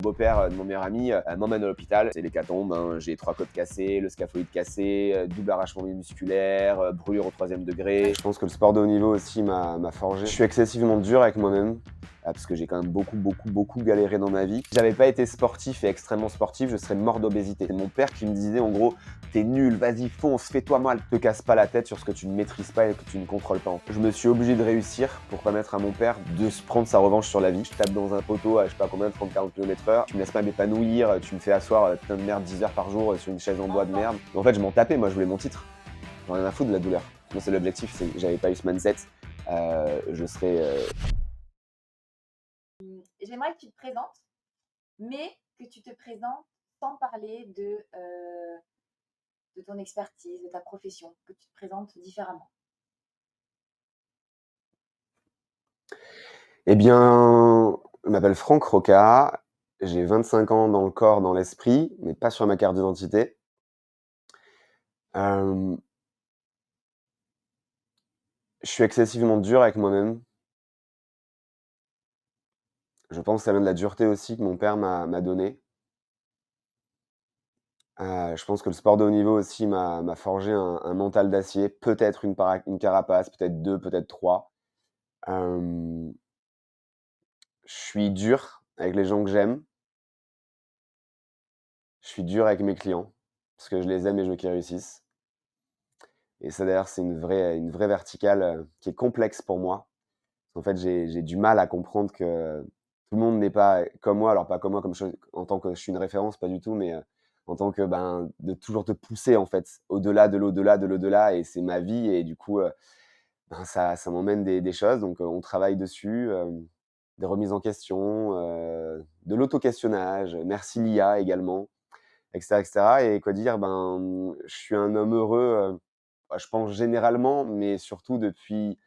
Le beau-père de mon meilleur ami m'emmène à l'hôpital, c'est l'hécatombe, hein. J'ai 3 côtes cassées, le scaphoïde cassé, double arrachement musculaire, brûlure au 3e degré. Je pense que le sport de haut niveau aussi m'a forgé. Je suis excessivement dur avec moi-même, parce que j'ai quand même beaucoup galéré dans ma vie. Si j'avais pas été sportif et extrêmement sportif, je serais mort d'obésité. C'est mon père qui me disait en gros, t'es nul, vas-y fonce, fais-toi mal, te casse pas la tête sur ce que tu ne maîtrises pas et que tu ne contrôles pas. Je me suis obligé de réussir pour permettre à mon père de se prendre sa revanche sur la vie. Je tape dans un poteau à je sais pas combien, 30-40 km/h, tu me laisses pas m'épanouir, tu me fais asseoir putain de merde 10 heures par jour sur une chaise en bois de merde. En fait, je m'en tapais, moi je voulais mon titre. J'en ai rien à foutre de la douleur. Moi c'est l'objectif, c'est que j'avais pas eu ce mindset, je serais J'aimerais que tu te présentes, mais que tu te présentes sans parler de ton expertise, de ta profession, que tu te présentes différemment. Eh bien, je m'appelle Franck Roca, j'ai 25 ans dans le corps, dans l'esprit, mais pas sur ma carte d'identité. Je suis excessivement dur avec moi-même. Je pense que ça vient de la dureté aussi que mon père m'a donnée. Je pense que le sport de haut niveau aussi m'a forgé un mental d'acier, peut-être une carapace, peut-être 2, peut-être 3. Je suis dur avec les gens que j'aime. Je suis dur avec mes clients, parce que je les aime et je veux qu'ils réussissent. Et ça d'ailleurs, c'est une vraie verticale, qui est complexe pour moi. En fait, j'ai du mal à comprendre que tout le monde n'est pas comme moi. Alors pas comme moi, en tant que je suis une référence, pas du tout, mais, en tant que, de toujours te pousser en fait, au-delà de l'au-delà de l'au-delà et c'est ma vie et du coup, ça m'emmène des choses donc, on travaille dessus, des remises en question, de l'auto-questionnage, merci l'IA également, et cetera et quoi dire? Je suis un homme heureux, je pense généralement, mais surtout depuis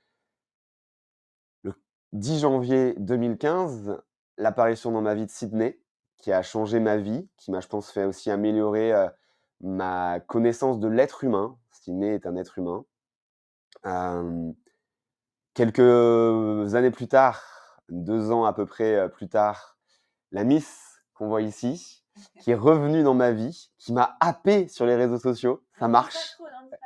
le 10 janvier 2015, l'apparition dans ma vie de Sydney, qui a changé ma vie, qui m'a, je pense, fait aussi améliorer, ma connaissance de l'être humain. Sydney est un être humain. Hem, Quelques années plus tard, 2 ans à peu près, plus tard, la Miss qu'on voit ici, qui est revenue dans ma vie, qui m'a happé sur les réseaux sociaux. Ça marche. N'en dis pas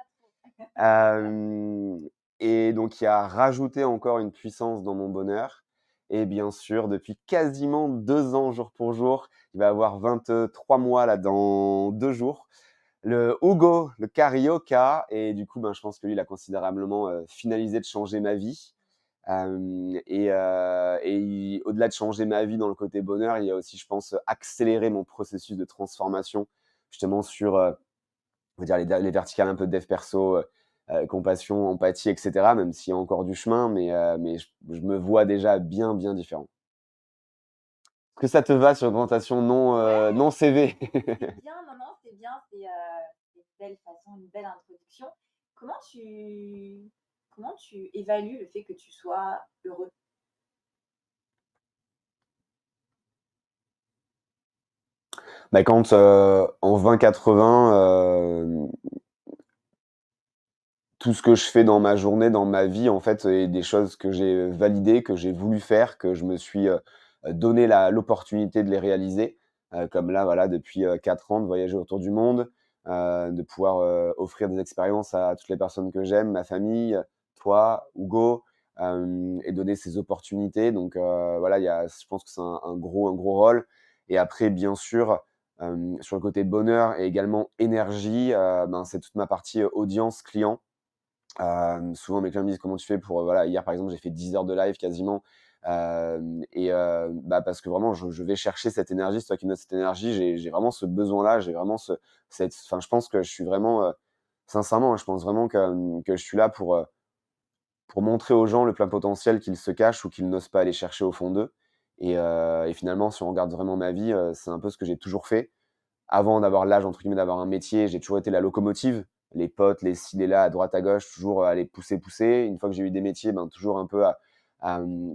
trop. Hem Et donc qui a rajouté encore une puissance dans mon bonheur et bien sûr, depuis quasiment 2 ans jour pour jour, il va avoir 23 mois là dans 2 jours, le Hugo, le carioca et du coup, je pense que lui, il a considérablement, finalisé de changer ma vie. Au-delà de changer ma vie dans le côté bonheur, il y a aussi, je pense, accélérer mon processus de transformation justement sur, on va dire les verticales un peu de dev perso, compassion, empathie et cetera, même s'il y a encore du chemin, mais je me vois déjà bien différent. Est-ce que ça te va sur une présentation non Ouais, CV? c'est bien, non, non, c'est bien, c'est une belle façon, une belle introduction. Comment tu, comment tu évalues le fait que tu sois heureux? Quand, en 20-80, tout ce que je fais dans ma journée, dans ma vie, en fait, est des choses que j'ai validées, que j'ai voulu faire, que je me suis, donné l'opportunité de les réaliser. Comme là, voilà, depuis, 4 ans, de voyager autour du monde, de pouvoir, offrir des expériences à toutes les personnes que j'aime, ma famille, toi, Hugo, et donner ces opportunités. Donc, voilà, je pense que c'est un gros rôle et après, bien sûr, sur le côté bonheur et également énergie, c'est toute ma partie, audience client. Souvent mes clients me disent: «Comment tu fais pour» voilà, hier par exemple, j'ai fait 10 heures de live quasiment, parce que vraiment je vais chercher cette énergie, c'est toi qui me donnes cette énergie, j'ai vraiment ce besoin-là, j'ai vraiment je pense que je suis vraiment, sincèrement, hein, je pense vraiment que je suis là pour montrer aux gens le plein potentiel qu'ils se cachent ou qu'ils n'osent pas aller chercher au fond d'eux et finalement, si on regarde vraiment ma vie, c'est un peu ce que j'ai toujours fait. Avant d'avoir «l'âge» entre guillemets d'avoir un métier, j'ai toujours été la locomotive. Les potes, les ci, les là, à droite, à gauche, toujours, à les pousser. Une fois que j'ai eu des métiers, toujours un peu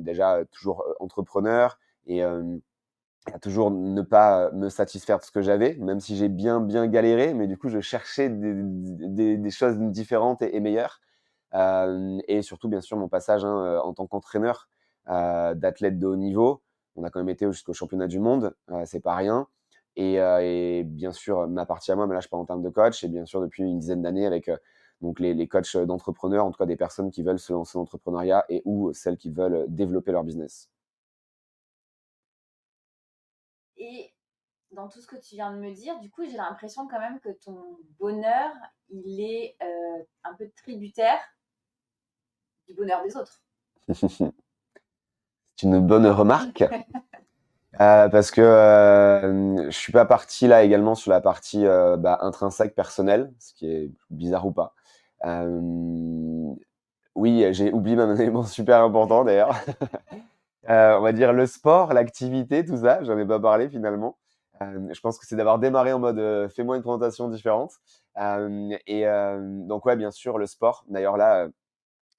déjà, toujours, entrepreneur et à toujours ne pas, me satisfaire de ce que j'avais, même si j'ai bien galéré, mais du coup, je cherchais des choses différentes et meilleures. Et surtout, bien sûr, mon passage, en tant qu'entraîneur, d'athlète de haut niveau. On a quand même été jusqu'au championnat du monde, c'est pas rien. Et bien sûr, ma partie à moi, mais là, je parle en termes de coach. Et bien sûr, depuis une dizaine d'années, avec donc les coachs d'entrepreneurs, en tout cas des personnes qui veulent se lancer dans l'entrepreneuriat et ou celles qui veulent développer leur business. Et dans tout ce que tu viens de me dire, du coup, j'ai l'impression quand même que ton bonheur, il est un peu tributaire du bonheur des autres. C'est une bonne remarque. Parce que je suis pas parti là également sur la partie intrinsèque personnelle, ce qui est bizarre ou pas. Oui, j'ai oublié même un élément super important d'ailleurs. On va dire le sport, l'activité, tout ça, j'en ai pas parlé finalement. Je pense que c'est d'avoir démarré en mode fais-moi une présentation différente. Donc ouais, bien sûr, le sport. D'ailleurs là,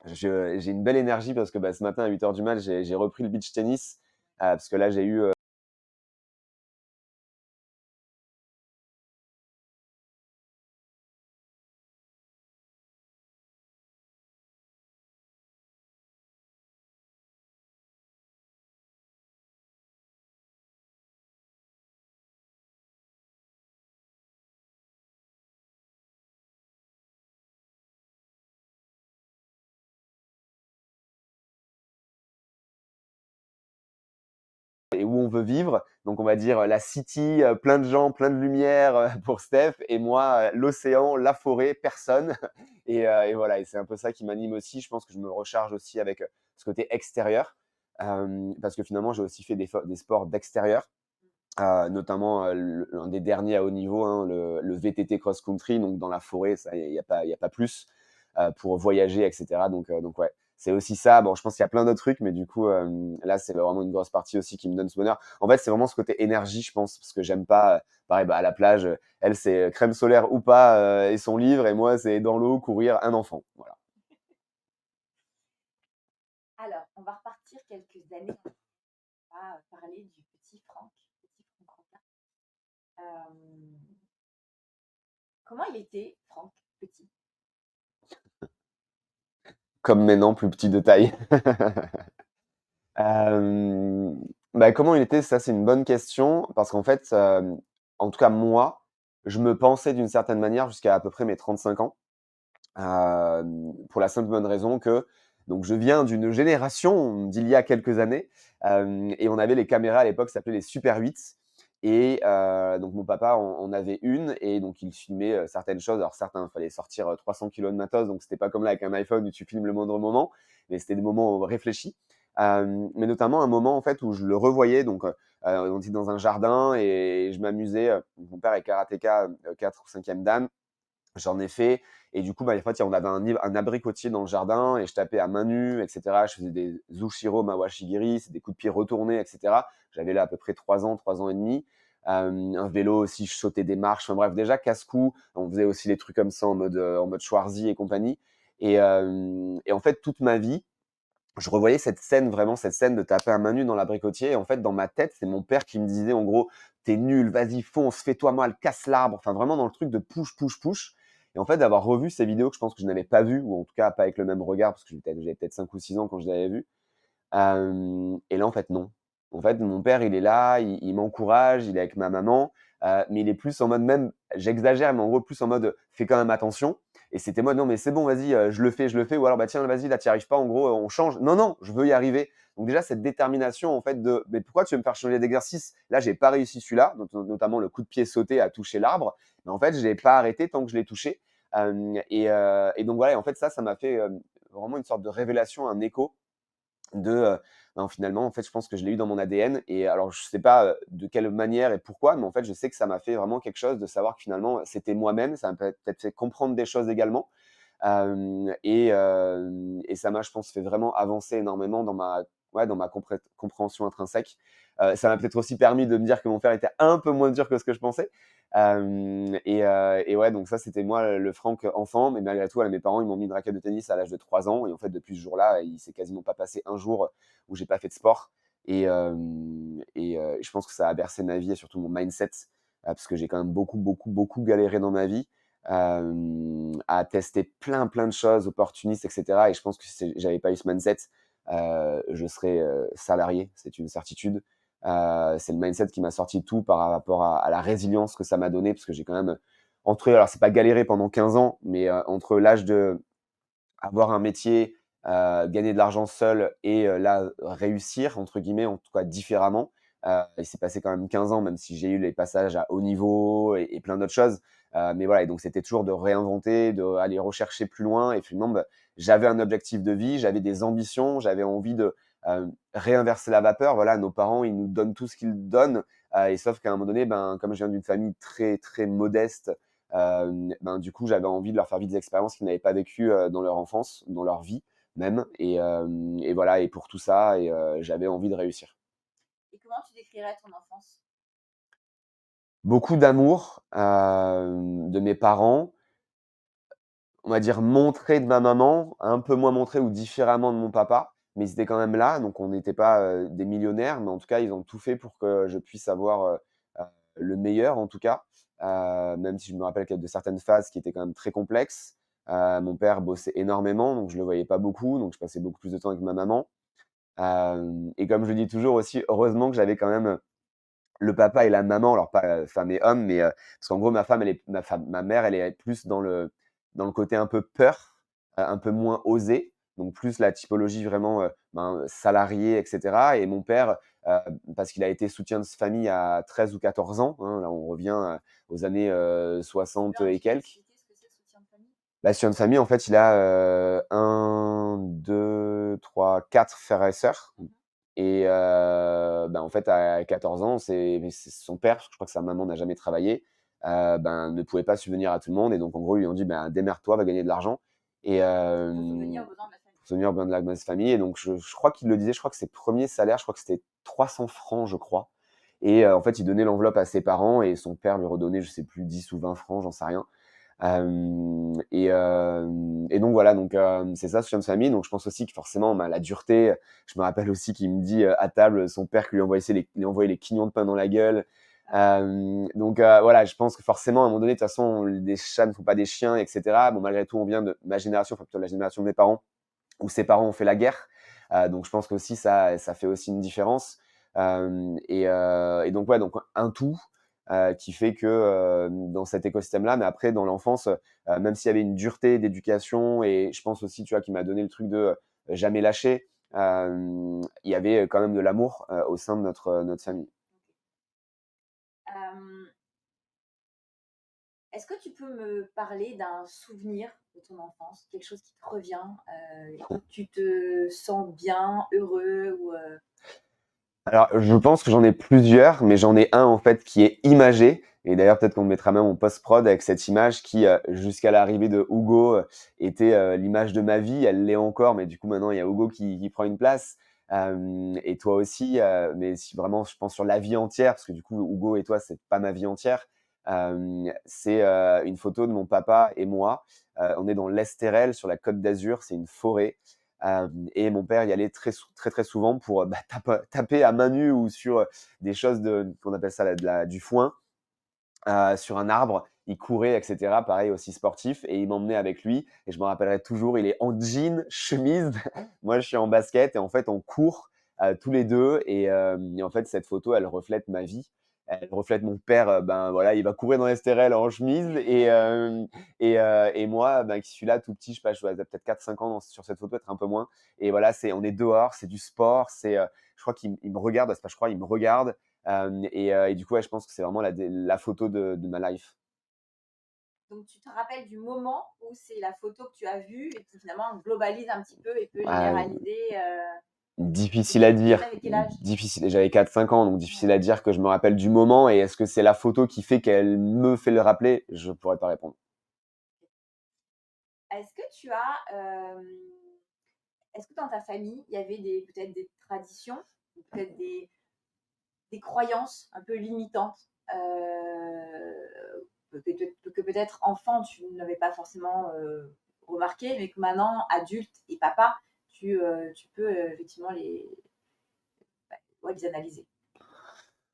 j'ai une belle énergie parce que ce matin à 8 heures du mat, j'ai repris le beach tennis parce que là, j'ai eu et où on veut vivre. Donc, on va dire la city, plein de gens, plein de lumière pour Steph, et moi, l'océan, la forêt, personne. Et voilà, et c'est un peu ça qui m'anime aussi. Je pense que je me recharge aussi avec ce côté extérieur, parce que finalement, j'ai aussi fait des sports d'extérieur. Notamment l'un des derniers à haut niveau, hein, le VTT cross-country, donc dans la forêt, ça, il y a pas plus pour voyager, etc. Donc ouais, c'est aussi ça. Bon, je pense qu'il y a plein d'autres trucs, mais du coup, là, c'est vraiment une grosse partie aussi qui me donne ce bonheur. En fait, c'est vraiment ce côté énergie, je pense, parce que j'aime pas, pareil, à la plage, elle, c'est crème solaire ou pas et son livre, et moi, c'est dans l'eau, courir, un enfant. Voilà. Alors, on va repartir quelques années. On va parler du petit Franck, petit Franck Roca. Comment il était, Franck, petit? Comme maintenant, plus petit de taille. Hem, Comment il était? Ça, c'est une bonne question parce qu'en fait, en tout cas moi, je me pensais d'une certaine manière jusqu'à à peu près mes 35 ans. Pour la simple bonne raison que donc je viens d'une génération d'il y a quelques années, et on avait les caméras à l'époque, ça s'appelait les Super 8. Et donc mon papa en avait une, et donc il filmait, certaines choses. Alors certains, il fallait sortir, 300 kilogrammes de matos, donc c'était pas comme là avec un iPhone où tu filmes le moindre moment, mais c'était des moments réfléchis. Mais notamment un moment en fait où je le revoyais, donc on était dans un jardin et je m'amusais, mon père est karatéka, 4 ou 5e dan. J'en ai fait, et du coup, en fait, on avait un abricotier dans le jardin et je tapais à main nue, et cetera. Je faisais des Zushiro Mawashigiri, c'est des coups de pied retournés, et cetera. J'avais là à peu près 3 ans et demi. Un vélo aussi, je sautais des marches. Enfin bref, déjà casse-cou. On faisait aussi des trucs comme ça en mode Schwarzy et compagnie. Et en fait, toute ma vie, je revoyais cette scène, vraiment cette scène de taper à main nue dans l'abricotier. Et en fait, dans ma tête, c'est mon père qui me disait en gros, t'es nul, vas-y, fonce, fais-toi mal, casse l'arbre. Enfin, vraiment dans le truc de push, push, push. Et en fait, d'avoir revu ces vidéos que je pense que je n'avais pas vues, ou en tout cas pas avec le même regard, parce que j'avais peut-être 5 ou 6 ans quand je l'avais vu. Et là, en fait, non. En fait, mon père, il est là, il m'encourage, il est avec ma maman, mais il est plus en mode même, j'exagère, mais en gros, plus en mode fais quand même attention. Et c'était moi, non, mais c'est bon, vas-y, je le fais. Ou alors, bah tiens, vas-y, là, tu n'y arrives pas, en gros, on change. Non, non, je veux y arriver. Donc, déjà, cette détermination, en fait, de mais pourquoi tu veux me faire changer d'exercice? Là, j'ai pas réussi celui-là, notamment le coup de pied sauté à toucher l'arbre. Mais en fait, je l'ai pas arrêté tant que je l'ai touché. Et donc, voilà, et en fait, ça m'a fait vraiment une sorte de révélation, un écho de non, finalement, en fait, je pense que je l'ai eu dans mon ADN. Et alors, je sais pas de quelle manière et pourquoi, mais en fait, je sais que ça m'a fait vraiment quelque chose de savoir que finalement, c'était moi-même. Ça m'a peut-être fait comprendre des choses également. Et ça m'a, je pense, fait vraiment avancer énormément ouais, dans ma compréhension intrinsèque. Ça m'a peut-être aussi permis de me dire que mon père était un peu moins dur que ce que je pensais. Et ouais, donc ça, c'était moi, le Franck enfant. Mais malgré tout, mes parents, ils m'ont mis une raquette de tennis à l'âge de 3 ans. Et en fait, depuis ce jour-là, il s'est quasiment pas passé un jour où j'ai pas fait de sport. Je pense que ça a bercé ma vie et surtout mon mindset, parce que j'ai quand même beaucoup, beaucoup, beaucoup galéré dans ma vie, à tester plein, plein de choses opportunistes, et cetera. Et je pense que si j'avais pas eu ce mindset, je serais salarié, c'est une certitude. C'est le mindset qui m'a sorti de tout par rapport à la résilience que ça m'a donné, parce que j'ai quand même alors c'est pas galéré pendant 15 ans, mais entre l'âge de avoir un métier, gagner de l'argent seul et là, «réussir» entre guillemets, en tout cas différemment. Il s'est passé quand même 15 ans, même si j'ai eu les passages à haut niveau et plein d'autres choses. Mais voilà, et donc c'était toujours de réinventer, d'aller rechercher plus loin, et finalement, bah, j'avais un objectif de vie, j'avais des ambitions, j'avais envie de, réinverser la vapeur. Voilà, nos parents, ils nous donnent tout ce qu'ils donnent, et sauf qu'à un moment donné, ben, comme je viens d'une famille très, très modeste, ben, du coup, j'avais envie de leur faire vivre des expériences qu'ils n'avaient pas vécues, dans leur enfance, dans leur vie même, et voilà, et pour tout ça, j'avais envie de réussir. Et comment tu décrirais ton enfance? Beaucoup d'amour, de mes parents, on va dire montré de ma maman, un peu moins montré ou différemment de mon papa, mais ils étaient quand même là, donc on n'était pas, des millionnaires, mais en tout cas, ils ont tout fait pour que je puisse avoir, le meilleur en tout cas, même si je me rappelle qu'il y a de certaines phases qui étaient quand même très complexes. Mon père bossait énormément, donc je le voyais pas beaucoup, donc je passais beaucoup plus de temps avec ma maman. Hem Et comme je le dis toujours aussi, heureusement que j'avais quand même le papa et la maman, alors pas, femme et homme, mais parce qu'en gros ma mère, elle est plus dans le côté un peu peur, un peu moins osé, donc plus la typologie vraiment, ben, salarié et cetera, et mon père, heu, parce qu'il a été soutien de famille à 13 ou 14 ans, hein, là on revient, aux années, Tu peux 60 un et petit peu quelques. expliquer ce que c'est soutien de famille? Bah, soutien de famille, en fait, il a, 1, 2, 3, 4 frères et sœurs. Mmh. Et bah, en fait, à 14 ans, c'est son père, parce que je crois que sa maman n'a jamais travaillé, ben, ne pouvait pas subvenir à tout le monde, et donc en gros, ils lui ont dit: «Ben, démerde-toi, va gagner de l'argent», et Pour subvenir aux besoins de la famille. pour subvenir aux besoins de la famille, et donc je crois qu'il le disait, je crois que ses premiers salaires, je crois que c'était 300 francs, je crois, et en fait, il donnait l'enveloppe à ses parents et son père lui redonnait, je sais plus, 10 ou 20 francs, j'en sais rien. Et donc voilà, donc c'est ça, soutien de famille. Donc je pense aussi que forcément, bah, la dureté, je me rappelle aussi qu'il me dit, à table, son père qui lui envoyait les quignons de pain dans la gueule. Donc voilà, je pense que forcément, à un moment donné, de toute façon, des chats ne font pas des chiens, et cetera. Bon, malgré tout, on vient de ma génération, enfin plutôt de la génération de mes parents, où ses parents ont fait la guerre. Donc je pense qu'aussi ça fait aussi une différence. Et donc ouais, donc un tout, qui fait que, dans cet écosystème-là, mais après dans l'enfance, même s'il y avait une dureté d'éducation, et je pense aussi, tu vois, qui m'a donné le truc de, jamais lâcher, il y avait quand même de l'amour, au sein de notre famille. Hem, Est-ce que tu peux me parler d'un souvenir de ton enfance? Quelque chose qui te revient, où tu te sens bien, heureux ou, Alors, je pense que j'en ai plusieurs, mais j'en ai un en fait qui est imagé, et d'ailleurs peut-être qu'on mettra même en post-prod avec cette image qui, jusqu'à l'arrivée de Hugo, était, l'image de ma vie. Elle l'est encore, mais du coup maintenant il y a Hugo qui prend une place, et toi aussi, mais si vraiment je pense sur la vie entière, parce que du coup Hugo et toi, c'est pas ma vie entière. C'est, une photo de mon papa et moi, on est dans l'Estérel sur la Côte d'Azur, c'est une forêt. Et mon père y allait très, très souvent pour, bah, taper à main nue ou sur, des choses qu'on appelle ça du foin, sur un arbre. Il courait et cetera, pareil aussi sportif, et il m'emmenait avec lui, et je me rappellerai toujours, il est en jean, chemise, moi je suis en basket, et en fait on court, tous les 2, et en fait cette photo elle reflète ma vie. Elle reflète mon père, ben, voilà, il va courir dans les stérelles en chemise, et moi, ben, qui suis là tout petit, je sais pas, je dois peut-être 4-5 ans sur cette photo, peut-être un peu moins, et voilà, on est dehors, c'est du sport, je crois qu'il me regarde, c'est pas je crois, il me regarde. Et du coup, ouais, je pense que c'est vraiment la photo de ma life. donc tu te rappelles du moment où c'est la photo que tu as vue et qui finalement globalise un petit peu et peut Ah, généraliser, difficile à c'était tu dire, avais quel âge? difficile, j'avais 4-5 ans, donc difficile Ouais. à dire que je me rappelle du moment, et est-ce que c'est la photo qui fait qu'elle me fait le rappeler? Je pourrais pas répondre. Est-ce que tu as, est-ce que dans ta famille, il y avait des peut-être des traditions ou peut-être des croyances un peu limitantes, que peut-être enfant tu n'avais pas forcément, remarqué, mais que maintenant adulte et papa, tu peux, effectivement ouais, les analyser?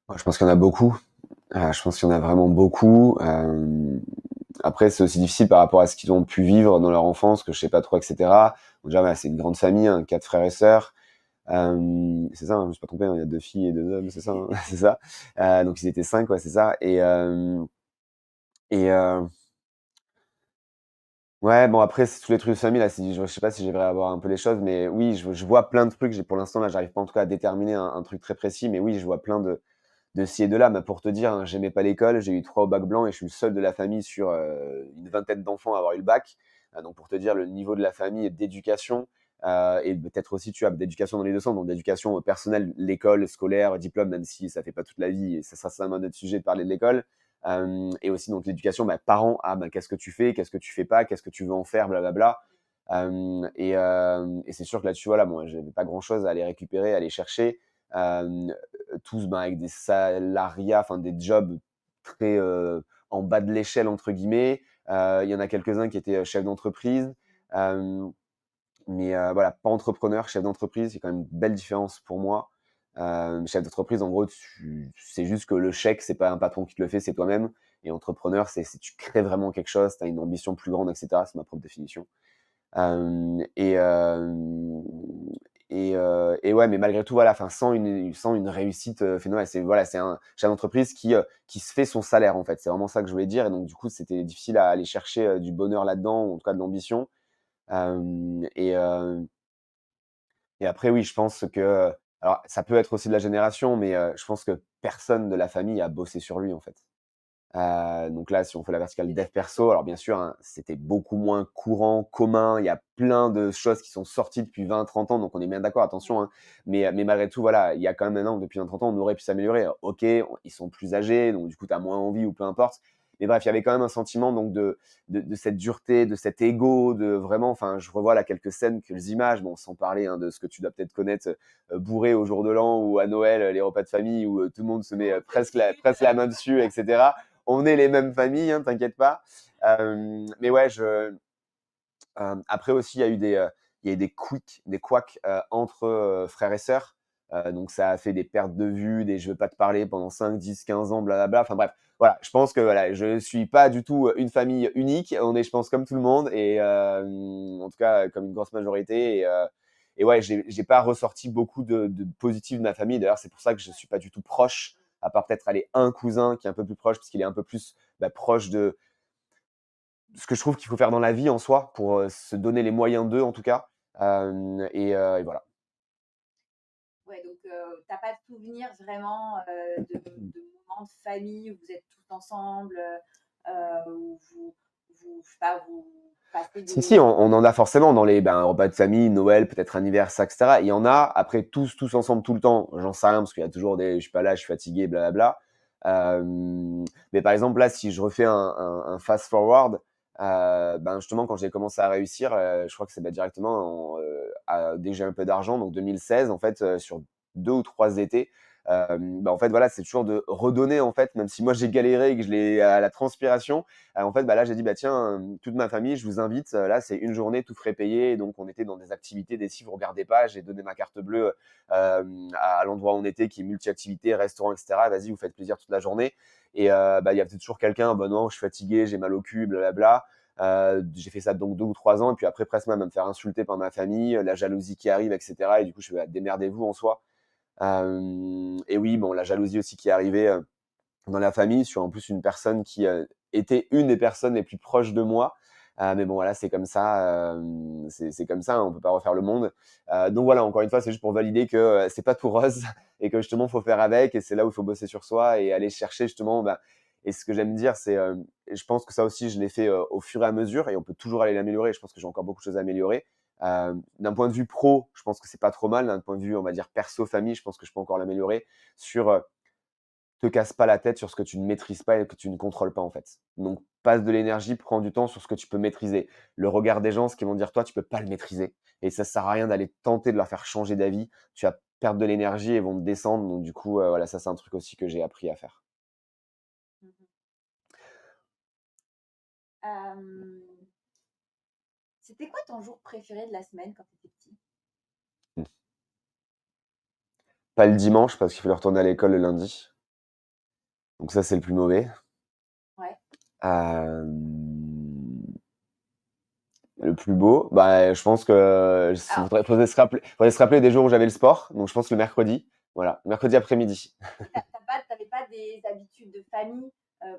Ouais, je pense qu'il y en a beaucoup. Je pense qu'il y en a vraiment beaucoup. Après, c'est aussi difficile par rapport à ce qu'ils ont pu vivre dans leur enfance, que je sais pas trop, et cetera. Donc déjà, voilà, c'est une grande famille, hein, 4 frères et sœurs. C'est ça, hein, je me suis pas trompé, hein, il y a 2 filles et 2 hommes, c'est ça, hein? C'est ça. Donc ils étaient 5, ouais, c'est ça et ouais, bon après c'est tous les trucs de famille là, si je sais pas si j'arriverai à voir un peu les choses, mais oui, je vois plein de trucs. J'ai pour l'instant là, j'arrive pas en tout cas à déterminer un truc très précis, mais oui, je vois plein de ci et de là. Mais pour te dire, hein, j'aimais pas l'école, j'ai eu 3 au bac blanc et je suis le seul de la famille sur, une vingtaine d'enfants à avoir eu le bac. Donc pour te dire le niveau de la famille et d'éducation, et peut-être aussi, tu vois, d'éducation dans les 2 sens, donc d'éducation personnelle, l'école, scolaire, diplôme, même si ça fait pas toute la vie et ça sera ça un autre sujet de parler de l'école. Et aussi donc l'éducation, bah, parents, ah, bah, qu'est-ce que tu fais? Qu'est-ce que tu fais pas? Qu'est-ce que tu veux en faire? Blablabla. Et c'est sûr que là-dessus, voilà, moi, j'avais pas grand-chose à aller récupérer, à aller chercher. Hem, Tous, ben, avec des salariats, enfin des jobs très, «en bas de l'échelle» entre guillemets. Il y en a quelques-uns qui étaient, chefs d'entreprise. Hem, mais voilà, pas entrepreneur, chef d'entreprise, c'est quand même une belle différence pour moi. Chef d'entreprise, en gros, c'est juste que le chèque, c'est pas un patron qui te le fait, c'est toi-même. Et entrepreneur, c'est tu crées vraiment quelque chose, tu as une ambition plus grande et cetera. C'est ma propre définition. Hem et hem et ouais, mais malgré tout, voilà, enfin, sans une réussite, phénoménale, c'est voilà, c'est un chef d'entreprise qui se fait son salaire, en fait. C'est vraiment ça que je voulais dire et donc du coup, c'était difficile à aller chercher, du bonheur là-dedans ou en tout cas de l'ambition. Hem et après oui, je pense que alors ça peut être aussi de la génération, mais je pense que personne de la famille a bossé sur lui, en fait. Donc là, si on fait la verticale dev perso, alors bien sûr, hein, c'était beaucoup moins courant, commun. Il y a plein de choses qui sont sorties depuis 20, 30 ans, donc on est bien d'accord, attention, hein. Mais malgré tout, voilà, il y a quand même maintenant, depuis 20, 30 ans, on aurait pu s'améliorer. OK, ils sont plus âgés, donc du coup, tu as moins envie ou peu importe. Mais bref, il y avait quand même un sentiment donc de cette dureté, de cet ego, de vraiment, enfin, je revois là quelques scènes, quelques images, bon, sans parler hein, de ce que tu dois peut-être connaître, bourré au jour de l'an ou à Noël, les repas de famille où tout le monde se met presque la main dessus, etc. On est les mêmes familles, hein, t'inquiète pas. Mais ouais, après aussi, il y a eu des couacs entre frères et sœurs. Donc ça a fait des pertes de vue, des je veux pas te parler pendant 5, 10, 15 ans, blablabla. Enfin bref, voilà, je pense que voilà, je suis pas du tout une famille unique. On est, je pense, comme tout le monde et en tout cas comme une grosse majorité. Et ouais, j'ai pas ressorti beaucoup de positifs de ma famille. D'ailleurs, c'est pour ça que je suis pas du tout proche, à part peut-être aller un cousin qui est un peu plus proche, parce qu'il est un peu plus proche de ce que je trouve qu'il faut faire dans la vie en soi, pour se donner les moyens d'eux en tout cas. Et voilà. Ouais, donc tu pas de souvenir vraiment, de moments de famille où vous êtes tous ensemble, où je sais pas, vous passez Si, si, des on en a forcément dans les repas de famille, Noël, peut-être anniversaire, et cetera. Il y en a. Après, tous ensemble tout le temps, j'en sais rien parce qu'il y a toujours des je suis pas là, je suis fatigué, blablabla. Mais par exemple, là, si je refais un fast forward, justement, quand j'ai commencé à réussir, je crois que c'est directement dès que j'ai un peu d'argent, donc 2016, en fait, sur 2 ou 3 étés, en fait, voilà, c'est toujours de redonner, en fait, même si moi j'ai galéré et que je l'ai à la transpiration. En fait, là, j'ai dit, tiens, toute ma famille, je vous invite. Là, c'est une journée, tout frais payé. Donc, on était dans des activités, des sites, vous regardez pas. J'ai donné ma carte bleue à l'endroit où on était, qui est multi-activités, restaurant, etc. Vas-y, vous faites plaisir toute la journée. Et il y a peut-être toujours quelqu'un, non, je suis fatigué, j'ai mal au cul, blablabla. J'ai fait ça donc 2 ou 3 ans. Et puis après, presque même à me faire insulter par ma famille, la jalousie qui arrive, etc. Et du coup, je fais, démerdez-vous en soi. Et oui, bon, la jalousie aussi qui est arrivée dans la famille sur en plus une personne qui était une des personnes les plus proches de moi. Mais bon, voilà, c'est comme ça, c'est comme ça, hein, on peut pas refaire le monde. Donc voilà, encore une fois, c'est juste pour valider que c'est pas tout rose et que justement, faut faire avec et c'est là où il faut bosser sur soi et aller chercher justement. Et ce que j'aime dire, c'est, je pense que ça aussi, je l'ai fait au fur et à mesure et on peut toujours aller l'améliorer. Je pense que j'ai encore beaucoup de choses à améliorer. D'un point de vue pro, je pense que c'est pas trop mal. D'un point de vue, on va dire perso, famille, je pense que je peux encore l'améliorer sur te casse pas la tête sur ce que tu ne maîtrises pas et que tu ne contrôles pas en fait. Donc passe de l'énergie, prends du temps sur ce que tu peux maîtriser. Le regard des gens, ce qu'ils vont dire toi, tu peux pas le maîtriser. Et ça sert à rien d'aller tenter de leur faire changer d'avis. Tu vas perdre de l'énergie et vont te descendre. Donc du coup, voilà, ça c'est un truc aussi que j'ai appris à faire. Mmh. Hem, C'était quoi ton jour préféré de la semaine quand tu étais petit? Mmh. Pas le dimanche parce qu'il fallait retourner à l'école le lundi. Donc ça c'est le plus mauvais. Ouais. Hem, Le plus beau, bah, je pense que Alors, faudrait se rappeler des jours où j'avais le sport. Donc, je pense le mercredi. Voilà, mercredi après-midi. tu t'avais pas des habitudes de famille.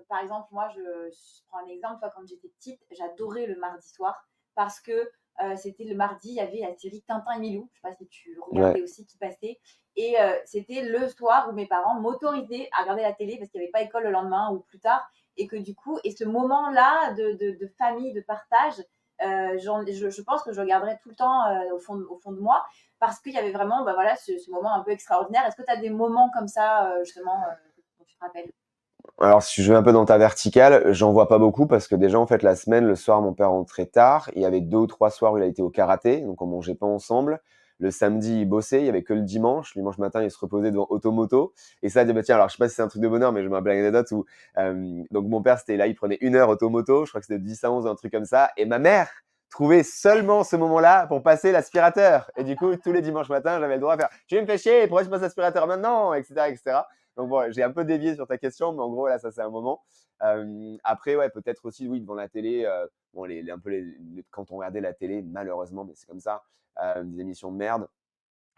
Par exemple, moi, je prends un exemple. Toi, quand j'étais petite, j'adorais le mardi soir parce que c'était le mardi, il y avait la série Tintin et Milou. Je ne sais pas si tu Ouais. regardais aussi qui passait. Et c'était le soir où mes parents m'autorisaient à regarder la télé parce qu'il n'y avait pas école le lendemain ou plus tard. Et que du coup, et ce moment-là de famille, de partage, je pense que je regarderai tout le temps au fond de moi parce qu'il y avait vraiment bah, voilà, ce moment un peu extraordinaire. Est-ce que tu as des moments comme ça, justement, dont tu te rappelles? Alors, si je vais un peu dans ta verticale, j'en vois pas beaucoup parce que déjà, en fait, la semaine, le soir, mon père rentrait tard. Il y avait 2 ou 3 soirs où il a été au karaté, donc on mangeait pas ensemble. Le samedi, il bossait, il y avait que le dimanche. Le dimanche matin, il se reposait devant Automoto. Et ça, bah, tiens, alors je sais pas si c'est un truc de bonheur, mais je me rappelle une anecdote où donc mon père, c'était là, il prenait 1 heure Automoto, je crois que c'était de 10 à 11, un truc comme ça. Et ma mère trouvait seulement ce moment-là pour passer l'aspirateur. Et du coup, tous les dimanches matins, j'avais le droit à faire tu me fais chier, pourquoi tu passes l'aspirateur maintenant, etc., etc. Donc bon, j'ai un peu dévié sur ta question, mais en gros, là, ça, c'est un moment. Après, ouais, peut-être aussi, oui, devant la télé, bon, un peu quand on regardait la télé, malheureusement, mais c'est comme ça, des émissions de merde.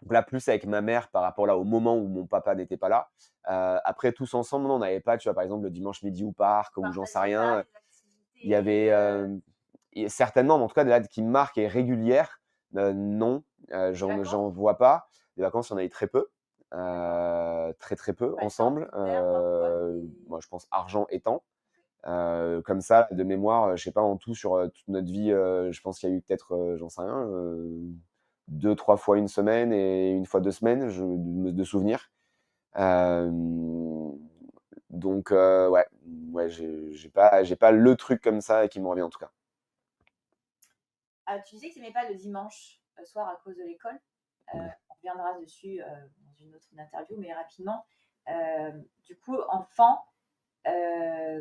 Donc là, plus avec ma mère par rapport là au moment où mon papa n'était pas là. Après, tous ensemble, non, on n'avait pas, tu vois, par exemple, le dimanche midi au parc ou j'en sais Partager pas rien. les Il y activités. avait certainement, mais en tout cas, des dates qui me marquent et régulières, non, Les vacances, j'en vois pas. Des vacances, il y en a eu très peu, d'accord. très très peu Vacances, ensemble. découverte, genre quoi Moi, je pense argent et temps. Comme ça, de mémoire, je sais pas, en tout sur toute notre vie, je pense qu'il y a eu peut-être, j'en sais rien, 2-3 fois une semaine et une fois 2 semaines, de souvenirs. Hem, donc ouais, ouais, j'ai pas le truc comme ça qui me revient en tout cas. Ah, tu disais que tu n'aimais pas le dimanche soir à cause de l'école. Ouais. On reviendra dessus dans une autre interview, mais rapidement. Du coup, enfant,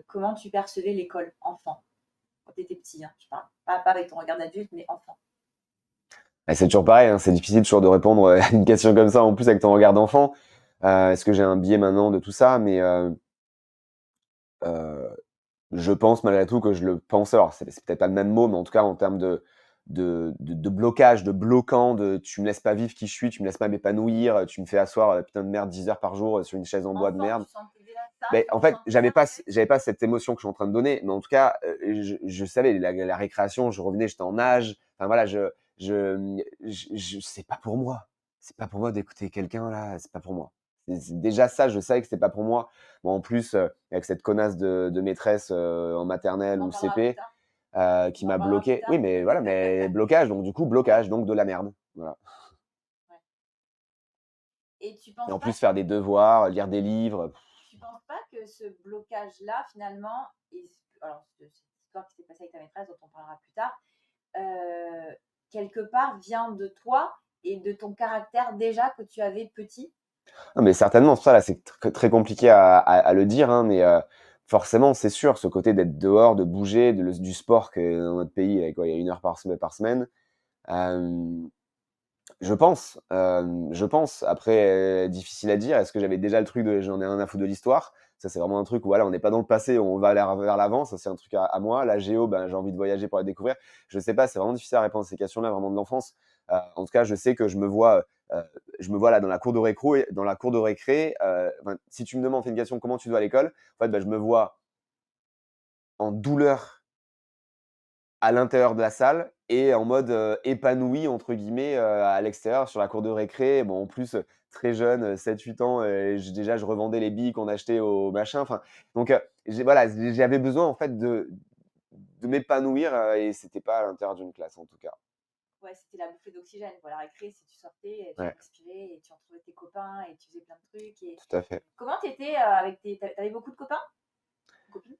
comment tu percevais l'école, enfant, quand tu étais petit, hein, je parle. Pas avec ton regard d'adulte, mais enfant. Bah, c'est toujours pareil, hein, c'est difficile toujours de répondre à une question comme ça, en plus avec ton regard d'enfant. Est-ce que j'ai un biais maintenant de tout ça? Mais heu, je pense malgré tout que je le pense. Alors c'est peut-être pas le même mot, mais en tout cas en termes de blocage, de bloquant, de tu me laisses pas vivre qui je suis, tu me laisses pas m'épanouir, tu me fais asseoir, putain de merde 10 heures par jour, sur une chaise en bois de Enfant, merde. tu sentais déjà ça? Mais Tu en fait, ressentais ça peut-être? j'avais pas cette émotion que je suis en train de donner, mais en tout cas, je savais la récréation, je revenais, j'étais en nage. Enfin voilà, c'est pas pour moi. C'est pas pour moi d'écouter quelqu'un là, c'est pas pour moi. C'est déjà ça, je savais que c'était pas pour moi. Bon, en plus, avec cette connasse de maîtresse, en On maternelle en ou parlera plus CP, tard. qui On en m'a parlera plus bloqué. Oui, tard. mais voilà, mais blocage, donc du coup blocage, donc de la merde. Voilà. Ouais. Et Et en plus faire des devoirs, lire des livres. tu penses pas que ce blocage-là, finalement, alors cette histoire qui s'est passée avec ta maîtresse, dont on parlera plus tard, euh, quelque part vient de toi et de ton caractère déjà que tu avais petit? Non, mais certainement, ça là, c'est très compliqué à le dire, hein, mais forcément, c'est sûr, ce côté d'être dehors, de bouger, du sport que dans notre pays, il y a quoi, il y a 1 heure par semaine. Hem, je pense. Après, difficile à dire. Est-ce que j'avais déjà le truc de j'en ai rien à foutre de l'histoire? Ça, c'est vraiment un truc où voilà, on n'est pas dans le passé, on va vers l'avant. Ça, c'est un truc à moi. La géo, ben, j'ai envie de voyager pour la découvrir. Je sais pas, c'est vraiment difficile à répondre à ces questions-là, vraiment de l'enfance. En tout cas, je sais que je me vois là dans la cour de récré. Enfin, si tu me demandes, fais une question, comment tu vas à l'école? En fait, bah, je me vois en douleur à l'intérieur de la salle et en mode, «épanoui» entre guillemets, à l'extérieur sur la cour de récré. Bon, en plus, très jeune, 7-8 ans, déjà je revendais les billes qu'on achetait au machin, enfin donc voilà, j'avais besoin en fait de m'épanouir, et c'était pas à l'intérieur d'une classe en tout cas. Ouais, c'était la bouffée d'oxygène. Voilà, la récré, si tu sortais, tu Ouais, respirais et tu retrouvais tes copains et tu faisais plein de trucs. Et tout à fait. comment t'étais avec tes. T'avais beaucoup de copains? Copines?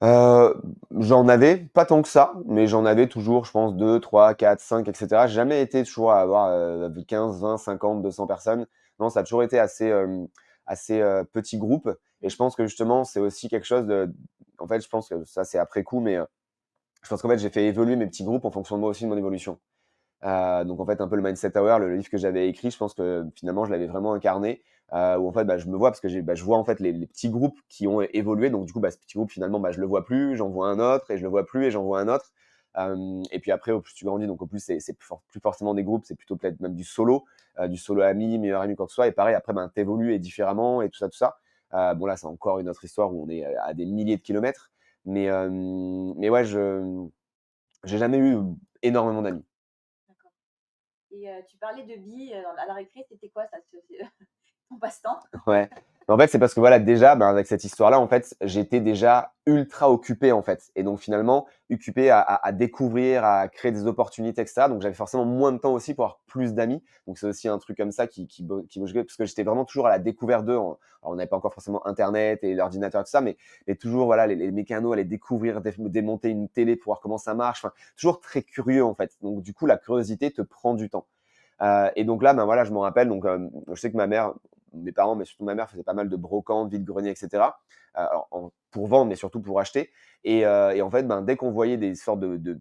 Heu, J'en avais pas tant que ça, mais j'en avais toujours, je pense 2, 3, 4, 5, et cetera. J'ai jamais été toujours à avoir, 15, 20, 50, 200 personnes. Non, ça a toujours été assez, petit groupe, et je pense que justement, c'est aussi quelque chose en fait, je pense que ça, c'est après coup, mais je pense qu'en fait, j'ai fait évoluer mes petits groupes en fonction de moi aussi, de mon évolution. Donc en fait, un peu le Mindset Hour, le livre que j'avais écrit, je pense que finalement, je l'avais vraiment incarné, où en fait, bah, je me vois parce que je vois en fait les petits groupes qui ont évolué. Donc du coup, bah, ce petit groupe finalement, bah, je le vois plus, j'en vois un autre et je le vois plus et j'en vois un autre. Et puis après, au plus tu grandis, donc au plus c'est plus forcément des groupes, c'est plutôt peut-être même du solo ami, meilleur ami, quoi que ce soit. Et pareil, après, ben, t'évolues et différemment et tout ça, tout ça. Bon, là, c'est encore une autre histoire où on est à des milliers de kilomètres. Mais ouais, j'ai jamais eu énormément d'amis. D'accord. Et tu parlais de billes, à la récré, c'était quoi ça, ton passe-temps? Ouais. En fait, c'est parce que voilà, déjà, ben, avec cette histoire-là, en fait, j'étais déjà ultra occupé, en fait. Et donc, finalement, occupé à découvrir, à créer des opportunités, etc. Donc, j'avais forcément moins de temps aussi pour avoir plus d'amis. Donc, c'est aussi un truc comme ça qui me jouait, parce que j'étais vraiment toujours à la découverte d'eux. Alors, on n'avait pas encore forcément Internet et l'ordinateur et tout ça, mais toujours, voilà, les mécanos, aller découvrir, démonter une télé pour voir comment ça marche. Enfin, toujours très curieux, en fait. Donc, du coup, la curiosité te prend du temps. Et donc là, ben voilà, je m'en rappelle. Donc, je sais que mes parents, mais surtout ma mère, faisaient pas mal de brocantes, vide-greniers, etc. Alors, pour vendre, mais surtout pour acheter. Et en fait, ben, dès qu'on voyait des sortes de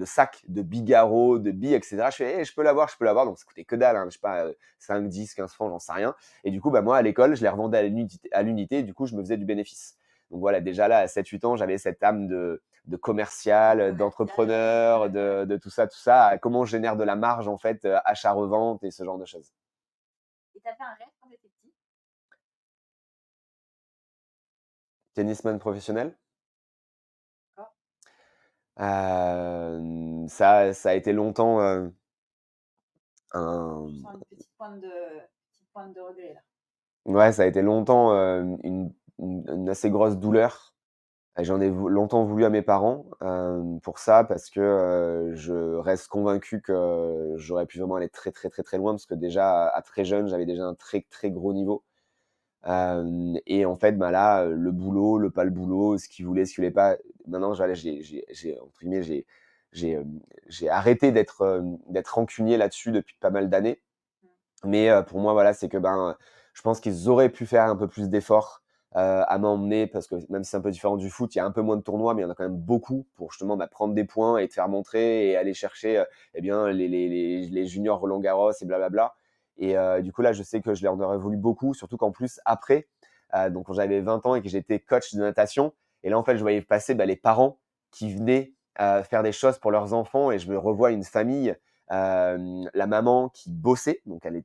sacs de bigarro, de billes, etc., je fais, hey, je peux l'avoir, je peux l'avoir. Donc, ça coûtait que dalle, hein, je sais pas, 5, 10, 15 francs, j'en sais rien. Et du coup, bah, moi, à l'école, je les revendais à l'unité, et du coup, je me faisais du bénéfice. Donc voilà, déjà là, à 7, 8 ans, j'avais cette âme de commercial, Commercial, d'entrepreneur, ouais. de tout ça, tout ça. Comment je génère de la marge, en fait, achat-revente et ce genre de choses. Et tu avais un rêve quand tu étais petit? Tennisman professionnel? D'accord. Ça a été longtemps, Je un sens une petite pointe de regret là. ouais, ça a été longtemps, une assez grosse douleur. Et j'en ai longtemps voulu à mes parents, pour ça, parce que, je reste convaincu que j'aurais pu vraiment aller très, très, très, très loin, parce que déjà, à très jeune, j'avais déjà un très, très gros niveau. Et en fait, bah, là, le boulot, le pas le boulot, ce qu'ils voulaient, ce qu'ils voulaient pas. Maintenant, voilà, j'ai entre guillemets, j'ai arrêté d'être rancunier là-dessus depuis pas mal d'années. Mmh. Mais pour moi, voilà, c'est que, ben, je pense qu'ils auraient pu faire un peu plus d'efforts, à m'emmener, parce que même si c'est un peu différent du foot, il y a un peu moins de tournois, mais il y en a quand même beaucoup pour justement, bah, prendre des points et te faire montrer et aller chercher, eh bien, les juniors Roland-Garros et blablabla. Et du coup, là, je sais que je leur aurais voulu beaucoup, surtout qu'en plus après, donc quand j'avais 20 ans et que j'étais coach de natation, et là, en fait, je voyais passer, bah, les parents qui venaient, faire des choses pour leurs enfants, et je me revois une famille. La maman qui bossait, donc elle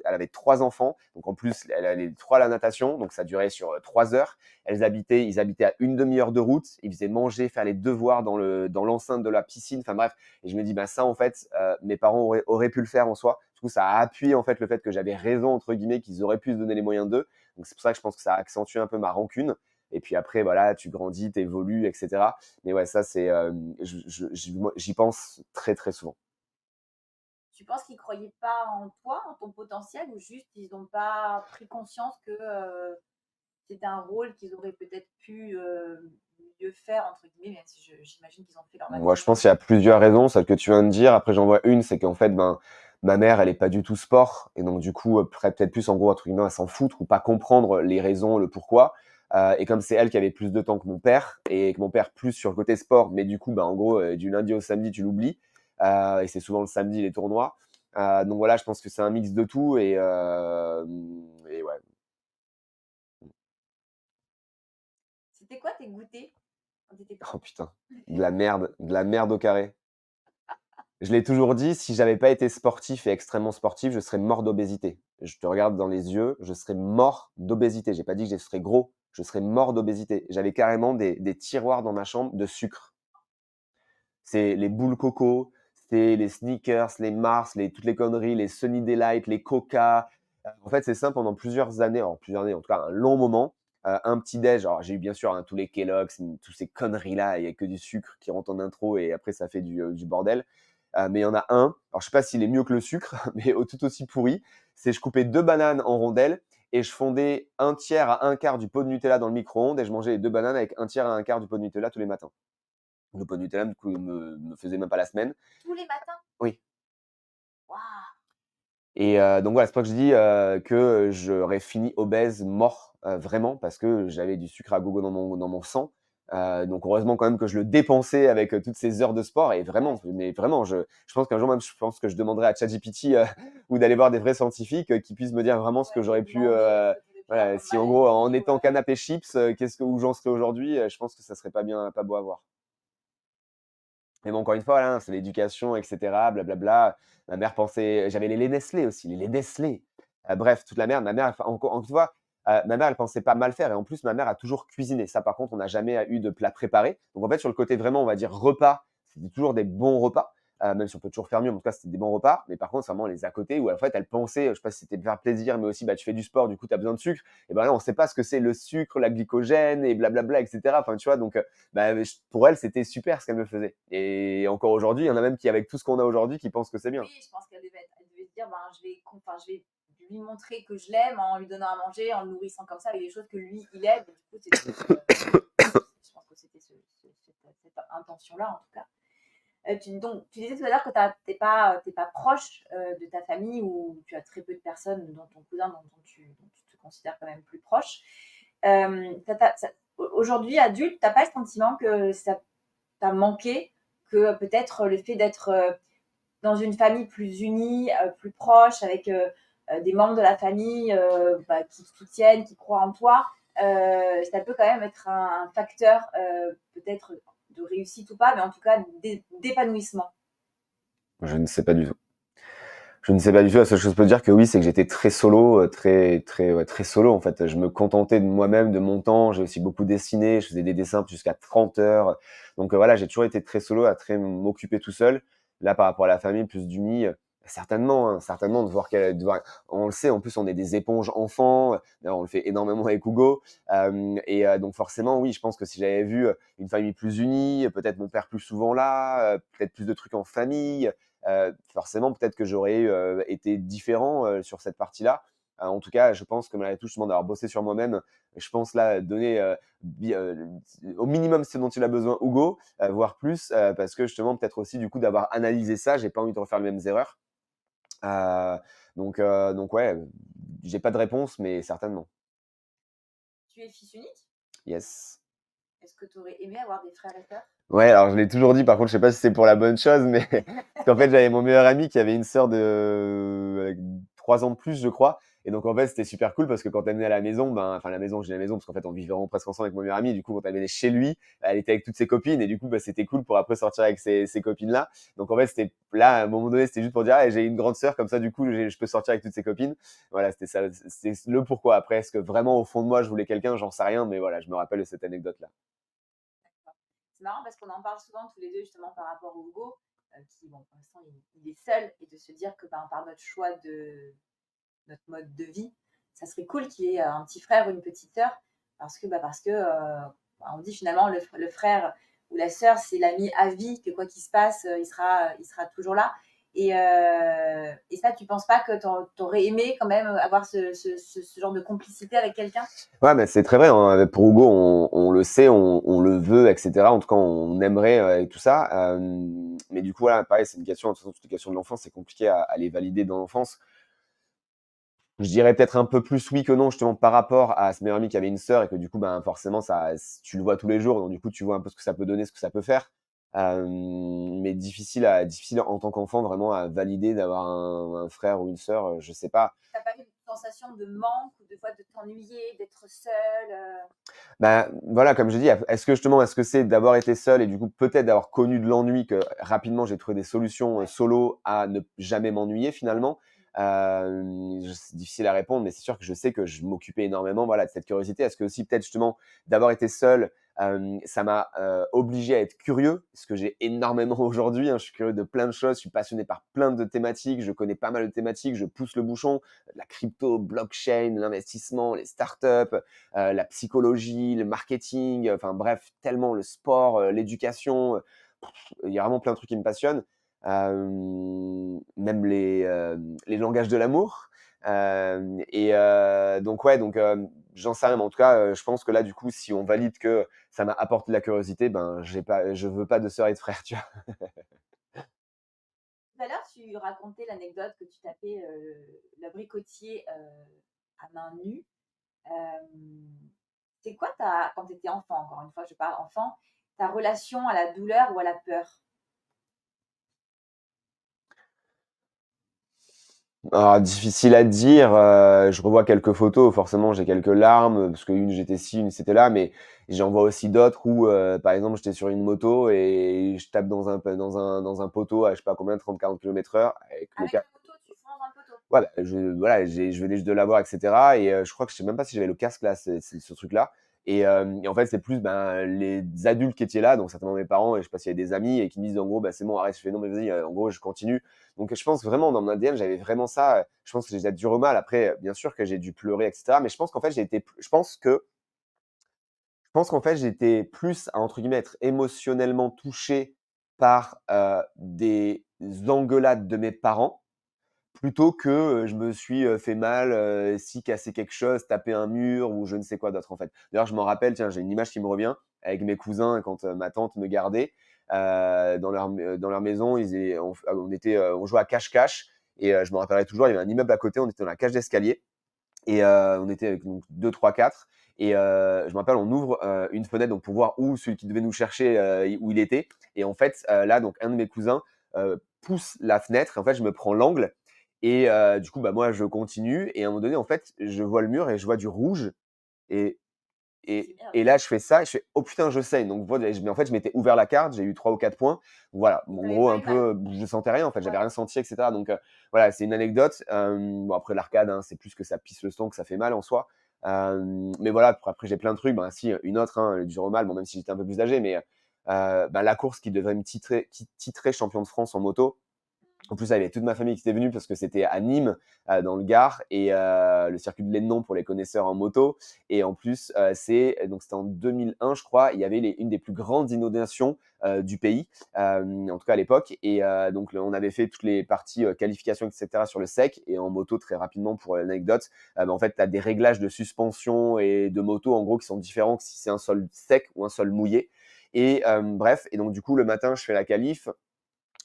avait 3 enfants, donc en plus elle allait les 3 à la natation, donc ça durait sur 3 heures. Ils habitaient à une demi-heure de route, ils faisaient manger, faire les devoirs dans l'enceinte de la piscine, enfin bref. Et je me dis, bah ça, en fait, mes parents auraient pu le faire en soi. Du coup, ça a appuyé en fait le fait que j'avais raison, entre guillemets, qu'ils auraient pu se donner les moyens d'eux. Donc c'est pour ça que je pense que ça a accentué un peu ma rancune. Et puis après, voilà, tu grandis, tu évolues, etc. Mais ouais, ça, c'est, j'y pense très, très souvent. Tu penses qu'ils croyaient pas en toi, en ton potentiel, ou juste ils n'ont pas pris conscience que, c'était un rôle qu'ils auraient peut-être pu, «mieux faire» entre guillemets, même si j'imagine qu'ils ont fait leur Moi, je maximum? pense qu'il y a plusieurs raisons, celle que tu viens de dire. Après, j'en vois une, c'est qu'en fait, ben, ma mère, elle est pas du tout sport, et donc du coup, peut-être plus en gros, entre guillemets, à s'en foutre ou pas comprendre les raisons, le pourquoi. Et comme c'est elle qui avait plus de temps que mon père, et que mon père plus sur le côté sport, mais du coup, ben, en gros, du lundi au samedi, tu l'oublies. Et c'est souvent le samedi les tournois. Donc voilà, je pense que c'est un mix de tout, et ouais. C'était quoi tes goûters quand tu étais Oh petit? putain, de la merde au carré. Je l'ai toujours dit, si j'avais pas été sportif et extrêmement sportif, je serais mort d'obésité. Je te regarde dans les yeux, je serais mort d'obésité. J'ai pas dit que je serais gros, je serais mort d'obésité. J'avais carrément des tiroirs dans ma chambre de sucre. C'est les boules coco, c'est les Snickers, les Mars, toutes les conneries, les Sunny Delight, les Coca. En fait, c'est simple, pendant plusieurs années, en tout cas un long moment, un petit déj. Alors j'ai eu bien sûr, hein, tous les Kellogg's, tous ces conneries-là, il y a que du sucre qui rentre en intro, et après ça fait du bordel. Mais il y en a un, alors je sais pas s'il est mieux que le sucre, mais tout aussi pourri. C'est, je coupais 2 bananes en rondelles, et je fondais un tiers à un quart du pot de Nutella dans le micro-ondes, et je mangeais les 2 bananes avec un tiers à un quart du pot de Nutella tous les matins. Le pot de Nutella, du coup, me faisait même pas la semaine. Tous les matins? Oui. Waouh! Et donc voilà, c'est pour ça que je dis, que j'aurais fini obèse, mort, vraiment, parce que j'avais du sucre à gogo dans mon sang. Donc heureusement quand même que je le dépensais avec, toutes ces heures de sport, et vraiment, mais vraiment, je pense qu'un jour même, je pense que je demanderai à ChatGPT, ou d'aller voir des vrais scientifiques, qui puissent me dire vraiment ce que Ouais, j'aurais de pu, demander ce que tu aurais pu avoir voilà, comme si en gros, en maladie ou étant canapé chips, qu'est-ce que où j'en serais aujourd'hui, je pense que ça serait pas beau à voir. Mais bon, encore une fois, là, c'est l'éducation, et cetera, blablabla. Ma mère pensait j'avais les laits Nestlé aussi, les laits Nestlé. Bref, toute la merde. Ma mère, enfin, encore tu vois, ma mère, elle pensait pas mal faire et en plus, ma mère a toujours cuisiné. Ça, par contre, on n'a jamais eu de plat préparé. Donc en fait, sur le côté vraiment, on va dire repas, c'était toujours des bons repas, même si on peut toujours faire mieux, mais en tout cas, c'était des bons repas. Mais par contre, c'est vraiment les à côté où en fait, elle pensait, je sais pas si c'était de faire plaisir, mais aussi, bah, tu fais du sport, du coup, tu as besoin de sucre. Et ben là, on sait pas ce que c'est le sucre, la glycogène et blablabla, et cetera. Enfin, tu vois, donc bah, pour elle, c'était super ce qu'elle me faisait. Et encore aujourd'hui, il y en a même qui, avec tout ce qu'on a aujourd'hui, qui pensent que c'est bien. Oui, je pense elle devait se dire, ben, je vais lui montrer que je l'aime en lui donnant à manger, en le nourrissant comme ça avec des choses que lui, il aime. Et du coup, je pense que c'était cette intention-là, en tout cas. Donc, tu disais tout à l'heure que t'es pas proche de ta famille ou tu as très peu de personnes, dont ton cousin, dont tu te considères quand même plus proche. Aujourd'hui, adulte, t'as pas le sentiment que ça t'a manqué, que peut-être le fait d'être dans une famille plus unie, plus proche, avec des membres de la famille bah, qui te soutiennent, qui croient en toi, ça peut quand même être un facteur peut-être de réussite ou pas, mais en tout cas d'épanouissement. Je ne sais pas du tout. Je ne sais pas du tout. La seule chose que je peux dire que oui, c'est que j'étais très solo, ouais, très solo en fait. Je me contentais de moi-même, de mon temps. J'ai aussi beaucoup dessiné. Je faisais des dessins jusqu'à 30 heures. Donc voilà, j'ai toujours été très solo, à très m'occuper tout seul. Là, par rapport à la famille, plus d'unis, certainement, hein, certainement on le sait. En plus, on est des éponges enfants. D'ailleurs, on le fait énormément avec Hugo. Donc forcément, oui, je pense que si j'avais vu une famille plus unie, peut-être mon père plus souvent là, peut-être plus de trucs en famille. Forcément, peut-être que j'aurais été différent sur cette partie-là. En tout cas, je pense que malgré tout, justement, d'avoir bossé sur moi-même, je pense là donner au minimum ce dont il a besoin Hugo, voire plus, parce que justement, peut-être aussi du coup d'avoir analysé ça, j'ai pas envie de refaire les mêmes erreurs. Euh, donc ouais, j'ai pas de réponse, mais certainement. Tu es fils unique. Yes. Est-ce que tu aurais aimé avoir des frères et sœurs? Ouais, alors je l'ai toujours dit, par contre, je sais pas si c'est pour la bonne chose, mais parce qu'en fait, j'avais mon meilleur ami qui avait une sœur avec 3 ans de plus, je crois. Et donc, en fait, c'était super cool parce que quand elle venait à la maison, ben, enfin, la maison, j'ai la maison parce qu'en fait, on vivait vraiment presque ensemble avec mon meilleur ami. Du coup, quand elle venait chez lui, elle était avec toutes ses copines et du coup, bah, c'était cool pour après sortir avec ces copines-là. Donc, en fait, c'était là, à un moment donné, c'était juste pour dire, ah, j'ai une grande sœur, comme ça, du coup, je peux sortir avec toutes ses copines. Voilà, c'était ça, c'est le pourquoi. Après, est-ce que vraiment, au fond de moi, je voulais quelqu'un, j'en sais rien, mais voilà, je me rappelle de cette anecdote-là. C'est marrant parce qu'on en parle souvent tous les deux justement par rapport au Hugo, qui, bon, pour l'instant, il est seul, et de se dire que ben, par notre choix de notre mode de vie, ça serait cool qu'il y ait un petit frère ou une petite sœur, parce que on dit finalement le frère ou la sœur, c'est l'ami à vie, que quoi qu'il se passe, il sera toujours là. Et ça, tu penses pas que t'aurais aimé quand même avoir ce genre de complicité avec quelqu'un? Ouais, mais c'est très vrai, hein. Pour Hugo, on le sait, on le veut, et cetera. En tout cas, on aimerait, et tout ça. Mais du coup, voilà, pareil, c'est une question, de toute façon, toutes les questions de l'enfance, c'est compliqué à les valider dans l'enfance. Je dirais peut-être un peu plus oui que non, justement, par rapport à ce meilleur ami qui avait une sœur et que du coup, ben, forcément, ça, tu le vois tous les jours, donc du coup, tu vois un peu ce que ça peut donner, ce que ça peut faire. Mais difficile en tant qu'enfant vraiment à valider d'avoir un frère ou une sœur, je sais pas. T'as pas eu une sensation de manque ou de fois de t'ennuyer, d'être seul Bah, voilà, comme je dis, est-ce que justement, est-ce que c'est d'avoir été seul et du coup peut-être d'avoir connu de l'ennui que rapidement j'ai trouvé des solutions Ouais. solo à ne jamais m'ennuyer finalement. C'est difficile à répondre, mais c'est sûr que je sais que je m'occupais énormément, voilà, de cette curiosité. Est-ce que aussi peut-être justement d'avoir été seul, ça m'a obligé à être curieux, ce que j'ai énormément aujourd'hui, hein. Je suis curieux de plein de choses, je suis passionné par plein de thématiques, je connais pas mal de thématiques, je pousse le bouchon, la crypto, blockchain, l'investissement, les startups, la psychologie, le marketing, enfin bref, tellement le sport, l'éducation, il y a vraiment plein de trucs qui me passionnent. Même les langages de l'amour. Donc ouais, j'en sais rien, mais en tout cas, je pense que là, du coup, si on valide que ça m'a apporté de la curiosité, ben je veux pas de sœur et de frère, tu vois. Tout à l'heure, tu racontais l'anecdote que tu tapais l'abricotier à main nue. C'est quoi quand tu étais enfant, encore une fois, je parle enfant, ta relation à la douleur ou à la peur? Alors difficile à dire, je revois quelques photos, forcément j'ai quelques larmes, parce qu'une j'étais ci, une c'était là, mais j'en vois aussi d'autres où, par exemple, j'étais sur une moto et je tape dans un poteau à je sais pas combien, 30-40 km/h avec le Avec ca la moto, tu fonces dans le poteau. ouais, bah, je venais juste de l'avoir et cetera et je crois que je sais même pas si j'avais le casque là, c'est ce truc-là et en fait, c'est plus, ben, les adultes qui étaient là, donc certainement mes parents et je sais pas s'il y a des amis et qui me disent en gros: «Bah, c'est bon arrête». Je fais: «Non mais vas-y», en gros je continue. Donc je pense vraiment dans mon ADN, j'avais vraiment ça, je pense que j'ai dû mal. Après, bien sûr que j'ai dû pleurer et cetera, mais je pense qu'en fait, je pense qu'en fait, j'étais plus à entre guillemets «être émotionnellement touché» par, des engueulades de mes parents plutôt que, je me suis, fait mal, si cassé quelque chose, tapé un mur ou je ne sais quoi d'autre, en fait. D'ailleurs, je m'en rappelle, tiens, j'ai une image qui me revient avec mes cousins quand, ma tante me gardait, dans leur maison, on jouait à cache-cache et je me rappellerai toujours, il y avait un immeuble à côté, on était dans la cage d'escalier et on était avec donc 2, 3, 4 et je me rappelle, on ouvre, une fenêtre donc pour voir où celui qui devait nous chercher, où il était et en fait, là donc un de mes cousins, pousse la fenêtre et en fait je me prends l'angle et du coup, bah, moi je continue et à un moment donné, en fait, je vois le mur et je vois du rouge et Tu dis: «Merde» et là je fais ça et je fais: «Oh putain, je saigne», donc voilà, mais en fait, je m'étais ouvert la carte, j'ai eu 3 ou 4 points. Voilà, et bon, tu en avais gros pas un eu mal? peu, je sentais rien en fait, j'avais Ouais. rien senti et cetera donc voilà, c'est une anecdote. Bon après l'arcade, hein, c'est plus que ça pisse le sang que ça fait mal en soi. Mais voilà, après j'ai plein de trucs, ben si, une autre, hein, du mal, bon même si j'étais un peu plus âgé, mais bah, la course qui titrait champion de France en moto, en plus, il y avait toute ma famille qui était venue parce que c'était à Nîmes, dans le Gard et le circuit de Lénon pour les connaisseurs en moto et en plus, c'était en 2001 je crois, il y avait une des plus grandes inondations, du pays, en tout cas à l'époque et donc on avait fait toutes les parties, qualifications et cetera sur le sec et en moto très rapidement pour l'anecdote, bah, en fait, tu as des réglages de suspension et de moto en gros qui sont différents que si c'est un sol sec ou un sol mouillé et bref et donc du coup le matin je fais la qualif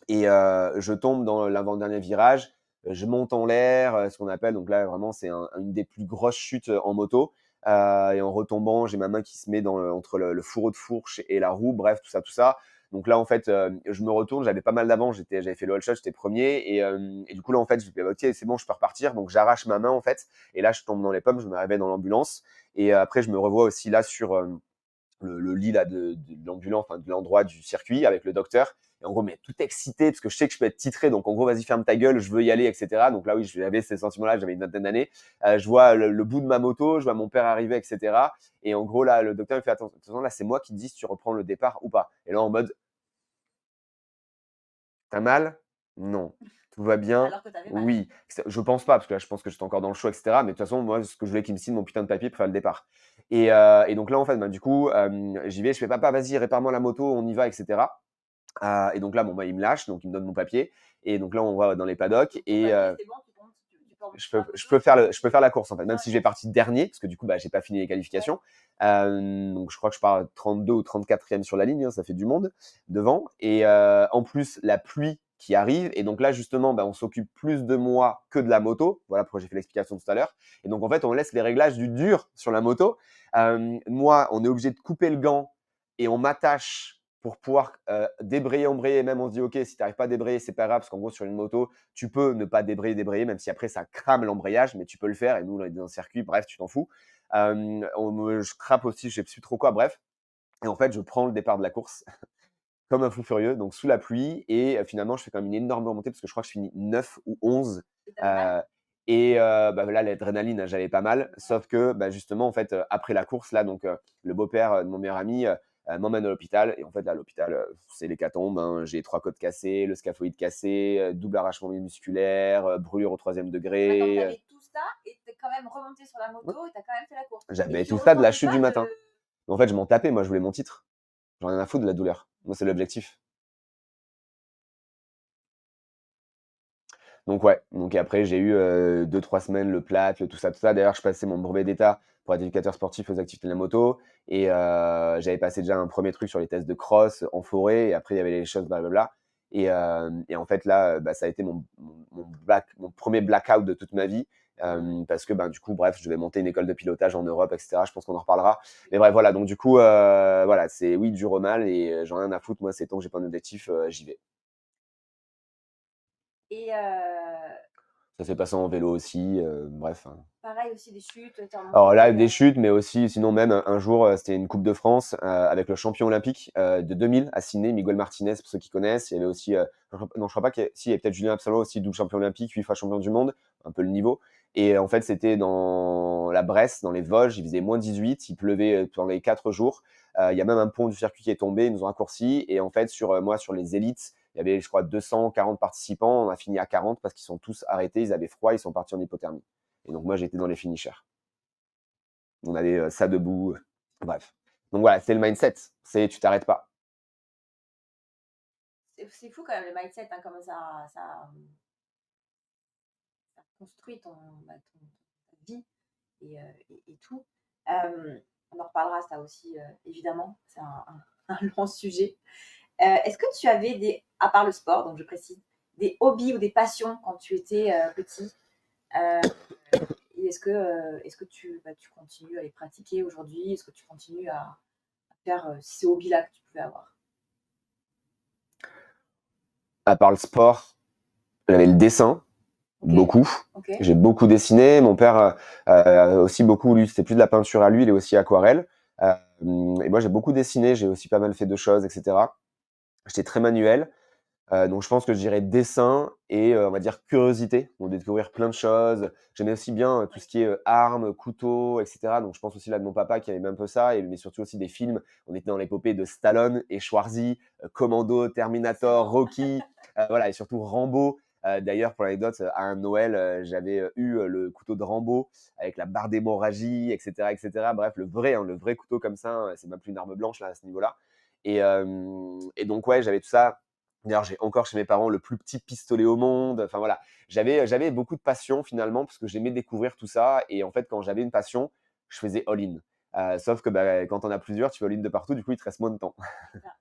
et je tombe dans l'avant-dernier virage, je monte en l'air, ce qu'on appelle donc là vraiment c'est une des plus grosses chutes, en moto, et en retombant, j'ai ma main qui se met entre le fourreau de fourche et la roue, bref tout ça, tout ça. Donc là en fait, je me retourne, j'avais pas mal d'avance, j'avais fait le wall shot, j'étais premier et du coup là en fait je fais: «OK, c'est bon, je peux repartir», donc j'arrache ma main en fait et là je tombe dans les pommes, je me réveille dans l'ambulance et après je me revois aussi là sur, le lit là de l'ambulance, enfin de l'endroit du circuit avec le docteur. Et en gros, mais tout excité parce que je sais que je peux être titré. Donc en gros, vas-y, ferme ta gueule, je veux y aller, etc. Donc là, oui, j'avais ces sentiments-là, j'avais une vingtaine d'années. Je vois le bout de ma moto, je vois mon père arriver, etc. Et en gros, là, le docteur me fait attention, là, c'est moi qui te dis si tu reprends le départ ou pas. Et là, en mode, t'as mal? Non. Tout va bien? Alors que tu avais mal. Oui. Je pense pas, parce que là, je pense que j'étais encore dans le show, etc. Mais de toute façon, moi, ce que je voulais qu'il me signe mon putain de papier pour faire le départ. Et donc là, en fait, bah, du coup, j'y vais, je fais papa, vas-y, répare-moi la moto, on y va, etc. Et donc là, bon, bah, il me lâche, donc il me donne mon papier. Et donc là, on va dans les paddocks Donc ton et papier, c'est bon, tu peux remonter sur la je moto peux et tu peux je peux faire la course en fait, même faire la si j'ai course. parti dernier, parce que du coup, bah, j'ai pas fini les Ouais. qualifications. Donc je crois que je pars 32 ou 34e sur la ligne, hein, ça fait du monde devant. Et en plus, la pluie qui arrive. Et donc là, justement, bah, on s'occupe plus de moi que de la moto. Voilà pourquoi j'ai fait l'explication tout à l'heure. Et donc en fait, on laisse les réglages du dur sur la moto. Moi, on est obligé de couper le gant et on m'attache pour pouvoir débrayer, embrayer. Même on se dit, OK, si tu n'arrives pas à débrayer, c'est pas grave, parce qu'en gros, sur une moto, tu peux ne pas débrayer, même si après ça crame l'embrayage, mais tu peux le faire. Et nous, on est dans un circuit, bref, tu t'en fous. Je crape aussi, je sais plus trop quoi, bref. Et en fait, je prends le départ de la course comme un fou furieux, donc sous la pluie. Et finalement, je fais quand même une énorme remontée parce que je crois que je finis 9 ou 11. Et tu avais mal? Euh, et bah, là, l'adrénaline, j'avais pas mal. Ouais. Sauf que bah, justement, en fait, après la course, là, donc le beau-père de mon meilleur ami m'emmène à l'hôpital. Et en fait, là, à l'hôpital, c'est l'hécatombe, hein. J'ai 3 côtes cassées, le scaphoïde cassé, double arrachement musculaire, brûlure au 3e Donc attends, tu degré. avais tout ça et tu es quand même remonté sur la Ouais. moto et tu as quand même fait la course. Et J'avais tu tout ça de la ressentais chute pas du matin. de Mais en fait, je m'en tapais, moi, je voulais mon titre. J'en ai rien à foutre de la douleur. Moi, c'est l'objectif. Donc ouais, donc après j'ai eu 2-3 semaines le plat, le tout ça, tout ça. D'ailleurs, je passais mon brevet d'état pour être éducateur sportif aux activités de la moto et j'avais passé déjà un premier truc sur les tests de cross en forêt et après il y avait les choses blablabla et en fait là, bah, ça a été mon 1er blackout de toute ma vie, parce que, ben, du coup, bref, je devais monter une école de pilotage en Europe et cetera. Je pense qu'on en reparlera. Mais bref, voilà, donc du coup, voilà, c'est oui, dur au mal et j'en ai rien à foutre. Moi, c'est tant que j'ai pas un objectif, j'y vais. et Ça s'est passé en vélo aussi, bref, hein. Pareil aussi des chutes, tu es Alors là, remonté, des chutes, mais aussi, sinon même un jour, c'était une coupe de France avec le champion olympique de 2000 à Sydney, Miguel Martinez, pour ceux qui connaissent. Il y avait aussi, non, je crois pas qu'il y ait, si, il y avait peut-être Julien Absalon aussi, double champion olympique, 8 fois champion du monde, un peu le niveau. Et en fait, c'était dans la Bresse, dans les Vosges, il faisait -18, il pleuvait pendant les 4 jours. Il y a même un pont du circuit qui est tombé, ils nous ont raccourci. Et en fait, moi, sur les élites, il y avait, je crois, 240 participants. On a fini à 40 parce qu'ils sont tous arrêtés, ils avaient froid, ils sont partis en hypothermie. Et donc, moi, j'étais dans les finishers. On avait ça debout, bref. Donc voilà, c'est le mindset, c'est tu t'arrêtes pas. c'est fou quand même le mindset, hein, comment ça construit ta vie et tout. On en reparlera ça aussi, évidemment, c'est un long sujet. Est-ce que tu avais à part le sport, donc je précise, des hobbies ou des passions quand tu étais petit? Et est-ce que tu continues à les pratiquer aujourd'hui? Est-ce que tu continues à faire ces hobbies-là que tu pouvais avoir? À part le sport, j'avais le dessin, Ok, beaucoup. ok, J'ai beaucoup dessiné. Mon père aussi beaucoup, lui, c'était plus de la peinture à l'huile et aussi aquarelle. Et moi, j'ai beaucoup dessiné, j'ai aussi pas mal fait de choses, etc. J'étais très manuel. Donc je pense que je dirais dessin et on va dire curiosité, donc découvrir plein de choses. J'aimais aussi bien tout ouais. ce qui est armes, couteaux, et cetera. Donc je pense aussi là de mon papa qui aimait un peu ça, mais surtout aussi des films. On était dans l'épopée de Stallone et Schwarzy, Commando, Terminator, Excellent. Rocky, voilà, et surtout Rambo. D'ailleurs, pour l'anecdote, à un Noël, j'avais eu le couteau de Rambo avec la barre d'hémorragie, etc., etc. Bref, hein, le vrai couteau comme ça, c'est même plus une arme blanche là à ce niveau-là. Et donc ouais, j'avais tout ça. D'ailleurs, j'ai encore chez mes parents le plus petit pistolet au monde. Enfin voilà, j'avais beaucoup de passion finalement parce que j'aimais découvrir tout ça. Et en fait, quand j'avais une passion, je faisais all-in. Sauf que quand on a plusieurs, tu fais all-in de partout, du coup, il te reste moins de temps. C'est ça.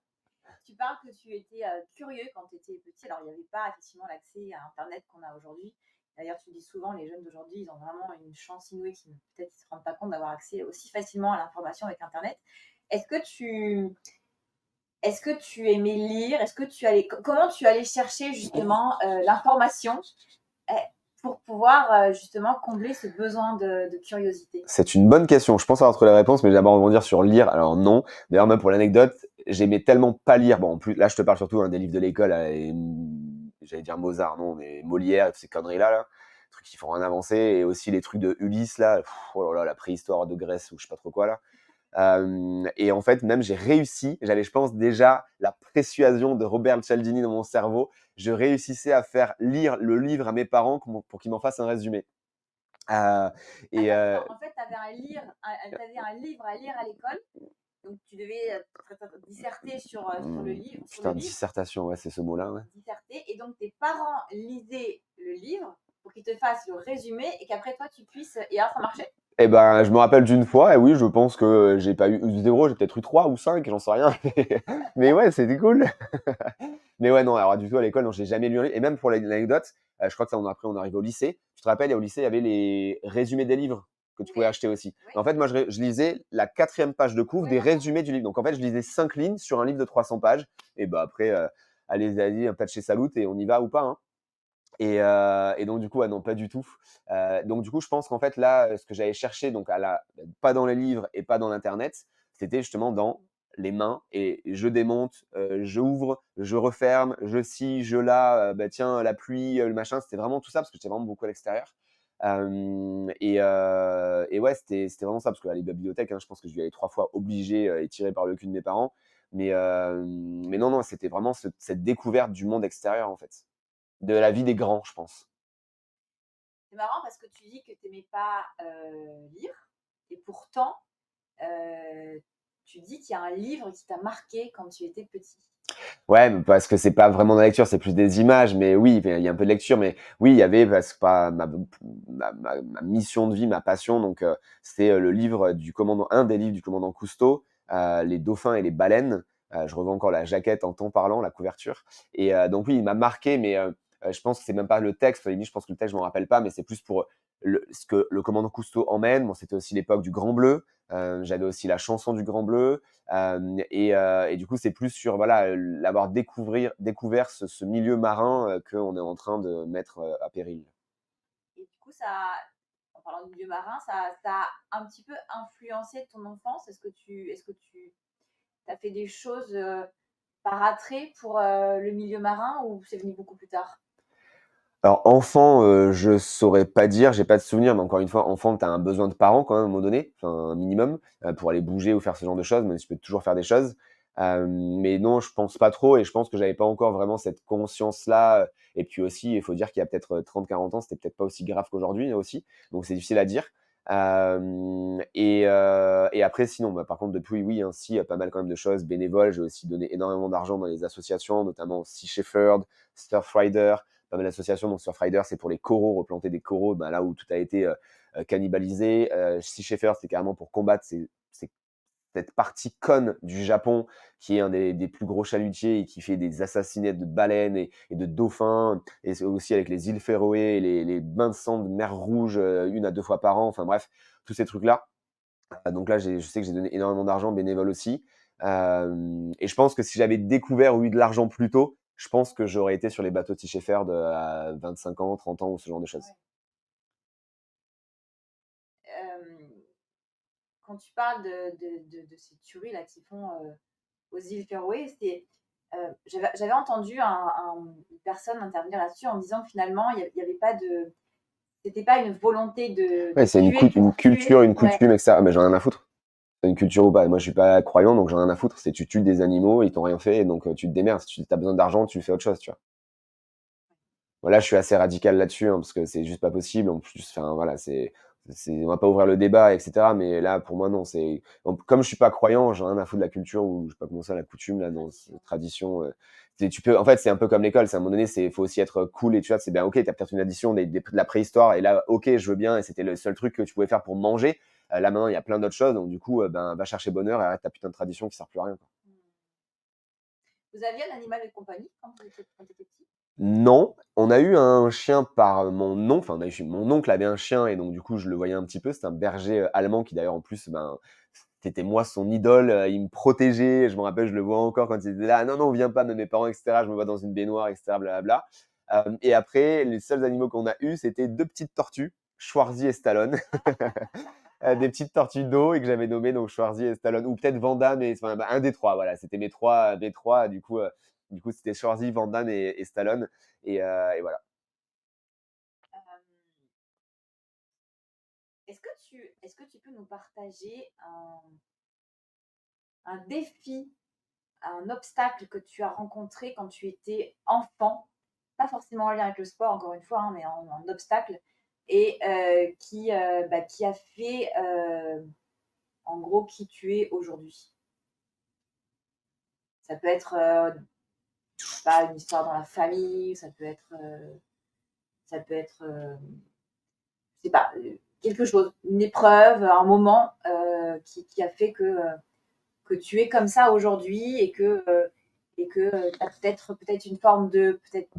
Tu parles que tu étais curieux quand tu étais petit. Alors, il n'y avait pas effectivement l'accès à Internet qu'on a aujourd'hui. D'ailleurs, tu dis souvent, les jeunes d'aujourd'hui, ils ont vraiment une chance inouïe qui peut-être ne se rendent pas compte d'avoir accès aussi facilement à l'information avec Internet. Est-ce que tu, est-ce que tu aimais lire? Est-ce que comment tu allais chercher justement l'information eh, pour pouvoir justement combler ce besoin de curiosité? C'est une bonne question. Je pense avoir trouvé la réponse, mais d'abord rebondir sur lire. Alors non. D'ailleurs, même pour l'anecdote, j'aimais tellement pas lire. Bon, en plus, là, je te parle surtout des livres de l'école. J'allais dire Mozart, non, mais Molière, toutes ces conneries-là, là. Trucs qui font rien avancer. Et aussi les trucs de Ulysse, là. Oh là là, la préhistoire de Grèce ou je sais pas trop quoi, là. Et en fait, même j'ai réussi, j'avais, je pense, déjà la persuasion de Robert Cialdini dans mon cerveau. Je réussissais à faire lire le livre à mes parents pour qu'ils m'en fassent un résumé. Euh, et Attends, attends, en fait, tu avais t'avais un livre à lire à l'école, donc tu devais disserter sur sur le putain, livre, dissertation, ouais, c'est ce mot-là. Ouais. disserter, et donc tes parents lisaient le livre pour qu'ils te fassent le résumé et qu'après toi tu puisses. Et alors ça marchait? Eh ben, je me rappelle d'une fois, et oui, je pense que j'ai pas eu 0, j'ai peut-être eu 3 ou 5, j'en sais rien. Mais ouais, c'était cool. Mais ouais, non, alors du tout à l'école, non, j'ai jamais lu un livre. Et même pour l'anecdote, je crois que ça, après, on arrive au lycée. Tu te rappelles, au lycée, il y avait les résumés des livres que tu pouvais Oui, acheter aussi. oui, En fait, moi, je lisais la 4e page de couvre oui, des d'accord. résumés du livre. Donc, en fait, je lisais 5 lignes sur un livre de 300 pages. Et bah, après, allez, un tas de chez Salut et on y va ou pas. Hein. Et donc, du coup, non, pas du tout. Donc, du coup, je pense qu'en fait, là, ce que j'avais cherché, donc, pas dans les livres et pas dans l'Internet, c'était justement dans les mains et je démonte, je ouvre, je referme, je ci, je là, tiens, la pluie, le machin, c'était vraiment tout ça parce que j'étais vraiment beaucoup à l'extérieur. Et ouais, c'était vraiment ça parce que les bibliothèques, hein, je pense que je vais aller 3 fois obligé et tiré par le cul de mes parents. Mais non, non, c'était vraiment cette découverte du monde extérieur, en fait. De la vie des grands, je pense. C'est marrant parce que tu dis que tu n'aimais pas lire, et pourtant tu dis qu'il y a un livre qui t'a marqué quand tu étais petit. Ouais, mais parce que c'est pas vraiment de la lecture, c'est plus des images. Mais oui, il y a un peu de lecture. Mais oui, il y avait, parce que pas ma mission de vie, ma passion. Donc, c'était le livre du commandant, un des livres du commandant Cousteau, Les dauphins et les baleines. Je revois encore la jaquette en temps parlant, la couverture. Et donc, oui, il m'a marqué, mais je pense que c'est même pas le texte. Je pense que le texte, je m'en rappelle pas, mais c'est plus pour ce que le commandant Cousteau emmène. Bon, c'était aussi l'époque du Grand Bleu. J'avais aussi la chanson du Grand Bleu. Et du coup, c'est plus sur voilà, découvert ce milieu marin qu'on est en train de mettre à péril. coup, en parlant du milieu marin, ça a un petit peu influencé ton enfance. Est-ce que tu as fait des choses par attrait pour le milieu marin ou c'est venu beaucoup plus tard? Alors enfant, je saurais pas dire, j'ai pas de souvenir, mais encore une fois, enfant, tu as un besoin de parents quand même à un moment donné, enfin un minimum, pour aller bouger ou faire ce genre de choses, même si tu peux toujours faire des choses. Mais non, je pense pas trop et je pense que j'avais pas encore vraiment cette conscience-là, et puis aussi, il faut dire qu'il y a peut-être, 30-40 ans, c'était peut-être pas aussi grave qu'aujourd'hui, aussi, donc c'est difficile à dire. Et après sinon, bah, par contre depuis oui, hein, si, pas mal quand même de choses bénévoles. J'ai aussi donné énormément d'argent dans les associations, notamment Sea Shepherd, Surfrider, pas mal d'associations. Donc Surfrider, c'est pour les coraux, replanter des coraux, bah, là où tout a été cannibalisé. Sea Shepherd, c'est carrément pour combattre cette partie conne du Japon, qui est un des plus gros chalutiers et qui fait des assassinats de baleines et de dauphins, et c'est aussi avec les îles Féroé, les bains de sang de mer Rouge, 1 à 2 fois par an, enfin bref, tous ces trucs-là. Donc là, je sais que j'ai donné énormément d'argent, bénévole aussi. Et je pense que si j'avais découvert ou eu de l'argent plus tôt, je pense que j'aurais été sur les bateaux de Sea Shepherd à 25 ans, 30 ans ou ce genre de choses. Ouais. Hem, Quand tu parles de ces tueries-là qu'ils font, aux îles Féroé, j'avais entendu une personne intervenir là-dessus en disant que finalement, il y avait pas de c'était pas une volonté Ouais, de c'est tuer une pour culture, tuer. une Ouais, coutume, etc. Mais j'en ai rien à foutre. C'est une culture ou pas. Moi, je suis pas croyant, donc j'en ai rien à foutre. C'est tu tues des animaux, ils t'ont rien fait, donc tu te démerdes. Si tu as besoin d'argent, tu fais autre chose, tu vois. Voilà, je suis assez radical là-dessus, hein, parce que c'est juste pas possible. En plus, enfin voilà, on va pas ouvrir le débat, etc. Mais là, pour moi, non. Comme je suis pas croyant, j'ai rien à foutre de la culture ou je sais pas comment ça, la coutume là, dans cette tradition. tradition. Tu peux, en fait, c'est un peu comme l'école. C'est à un moment donné, faut aussi être cool et tu vois, c'est bien. Ok, t'as peut-être une addition de la préhistoire et là, ok, je veux bien. Et c'était le seul truc que tu pouvais faire pour manger. Là maintenant, il y a plein d'autres choses. Donc du coup, ben, va chercher bonheur et arrête ta putain de tradition qui sert plus à rien, quoi. Mmh. Vous aviez un animal de compagnie quand tu étais petit? Non, on a eu un chien par mon oncle, enfin, mon oncle avait un chien et donc du coup, je le voyais un petit peu. C'était un berger, allemand qui d'ailleurs en plus, ben, c'était moi son idole, il me protégeait. Je me rappelle, je le vois encore quand il était là: «Non, non, viens pas, même mes parents et cetera, je me vois dans une baignoire et cetera, blablabla». Et après, les seuls animaux qu'on a eus, c'était 2 petites tortues, Schwarzy et Stallone. Des petites tortues d'eau et que j'avais nommées donc Schwarzy et Stallone ou peut-être Van Damme et enfin, bah, un des 3 voilà, c'était mes 3 du coup, c'était Schwarzy, Van Damme et Stallone et voilà. Hem, est-ce que tu peux nous partager un défi, un obstacle que tu as rencontré quand tu étais enfant? Pas forcément en lien avec le sport encore une fois, hein, mais en obstacle et qui a fait, en gros qui tu es aujourd'hui? Ça peut être, je sais pas, une histoire dans la famille, ça peut être, je sais pas, quelque chose, une épreuve, un moment, qui a fait que tu es comme ça aujourd'hui et que, tu as peut-être une forme de peut-être,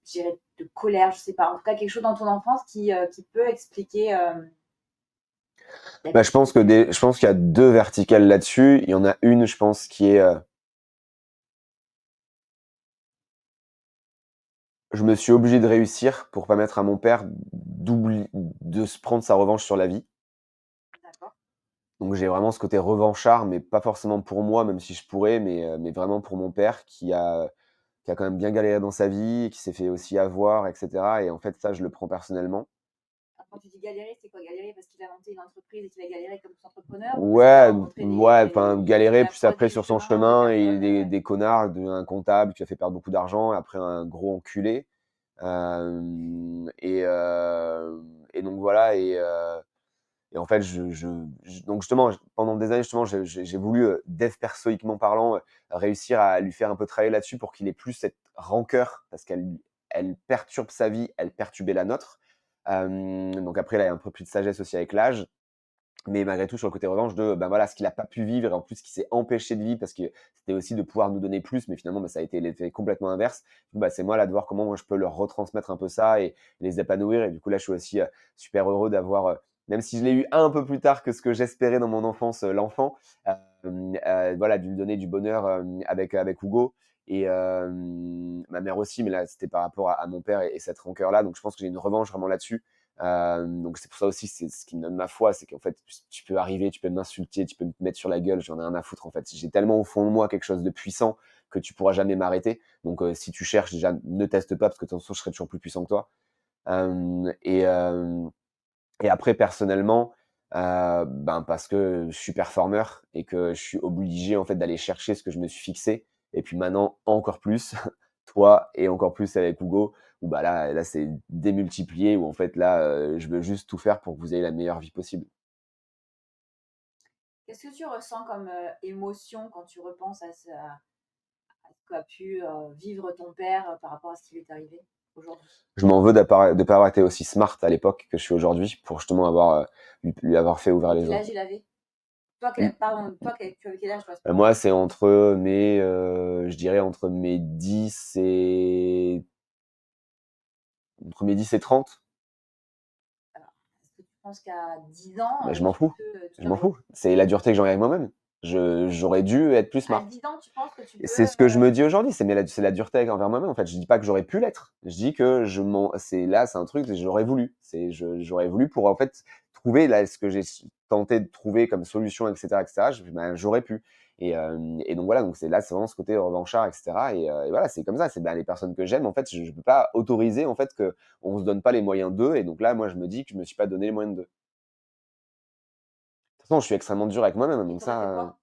je dirais de colère, je sais pas, en tout cas quelque chose dans ton enfance qui peut expliquer, Bah, quelque chose que tu je pense qu'il y a 2 verticales là-dessus. Il y en a une, je pense, qui est, je me suis obligé de réussir pour pas mettre à mon père de se prendre sa revanche sur la vie. d'accord. Donc j'ai vraiment ce côté revanchard, mais pas forcément pour moi, même si je pourrais, mais vraiment pour mon père qui a quand même bien galéré dans sa vie, qui s'est fait aussi avoir et cetera et en fait, ça, je le prends personnellement. Quand tu dis galérer, c'est quoi? Galérer parce qu'il a monté une entreprise et qu'il a galéré comme tout entrepreneur ou parce qu'il a Ouais, rencontré ouais, enfin, il galérer, a plus après croisé le sur son chemin de chemin et personnes, des connards, un comptable qui a fait perdre beaucoup d'argent et après un gros enculé. Et donc voilà et en fait, donc justement, pendant des années, justement, j'ai voulu, dev persoïquement parlant, réussir à lui faire un peu travailler là-dessus pour qu'il ait plus cette rancœur parce elle perturbe sa vie, elle perturbait la nôtre. Donc après, là, il y a un peu plus de sagesse aussi avec l'âge. Mais malgré tout, sur le côté revanche ben voilà, ce qu'il a pas pu vivre et en plus ce qui s'est empêché de vivre parce que c'était aussi de pouvoir nous donner plus, mais finalement, bah, ça a été l'effet complètement inverse. Du coup, bah, c'est moi là de voir comment moi je peux leur retransmettre un peu ça et les épanouir. Et du coup, là, je suis aussi super heureux d'avoir, même si je l'ai eu un peu plus tard que ce que j'espérais dans mon enfance, l'enfant, voilà, de lui donner du bonheur avec Hugo. Et ma mère aussi, mais là, c'était par rapport à mon père et cette rancœur-là. Donc, je pense que j'ai une revanche vraiment là-dessus Donc c'est pour ça aussi, c'est ce qui me donne ma foi, c'est qu'en fait, tu peux arriver, tu peux m'insulter, tu peux me mettre sur la gueule, j'en ai rien à foutre en fait. J'ai tellement au fond de moi quelque chose de puissant que tu pourras jamais m'arrêter. Donc si tu cherches, déjà, ne teste pas parce que de toute façon, je serai toujours plus puissant que toi. Euh, et, euh, et après, personnellement, ben parce que je suis performeur et que je suis obligé en fait d'aller chercher ce que je me suis fixé. Et puis maintenant, encore plus, toi et encore plus avec Hugo, où bah là c'est démultiplié, où en fait là, je veux juste tout faire pour que vous ayez la meilleure vie possible. Qu'est-ce que tu ressens comme émotion quand tu repenses à ce qu'a pu vivre ton père par rapport à ce qui lui est arrivé aujourd'hui? Je m'en veux de pas avoir été aussi smart à l'époque que je suis aujourd'hui pour justement avoir, lui avoir fait ouvrir Et les quel yeux. âge il avait? Toi, Mmh. pardon, toi, tu avais quel âge toi, à ce moment-là? Moi, c'est entre mes, je dirais entre mes 10 et 30. Alors, est-ce que tu penses qu'à 10 ans, Bah, je m'en fous. tu Je peux m'en avoir fous. C'est la dureté que j'en ai avec moi-même. J'aurais dû être plus à smart. 10 ans, tu penses que tu Et peux, c'est ce que je me dis aujourd'hui, c'est la dureté envers moi-même, en fait. Je dis pas que j'aurais pu l'être. Je dis que c'est un truc que j'aurais voulu. J'aurais voulu pour, en fait, trouver, là, ce que j'ai tenté de trouver comme solution, et cetera, ben, j'aurais pu. Et donc voilà, donc c'est vraiment ce côté revanchard, et cetera. Et voilà, c'est comme ça. C'est ben, les personnes que j'aime, en fait, je peux pas autoriser, en fait, qu'on se donne pas les moyens d'eux. Et donc là, moi, je me dis que je me suis pas donné les moyens d'eux. De toute façon, je suis extrêmement dur avec moi-même, et donc tu aurais fait ça, quoi?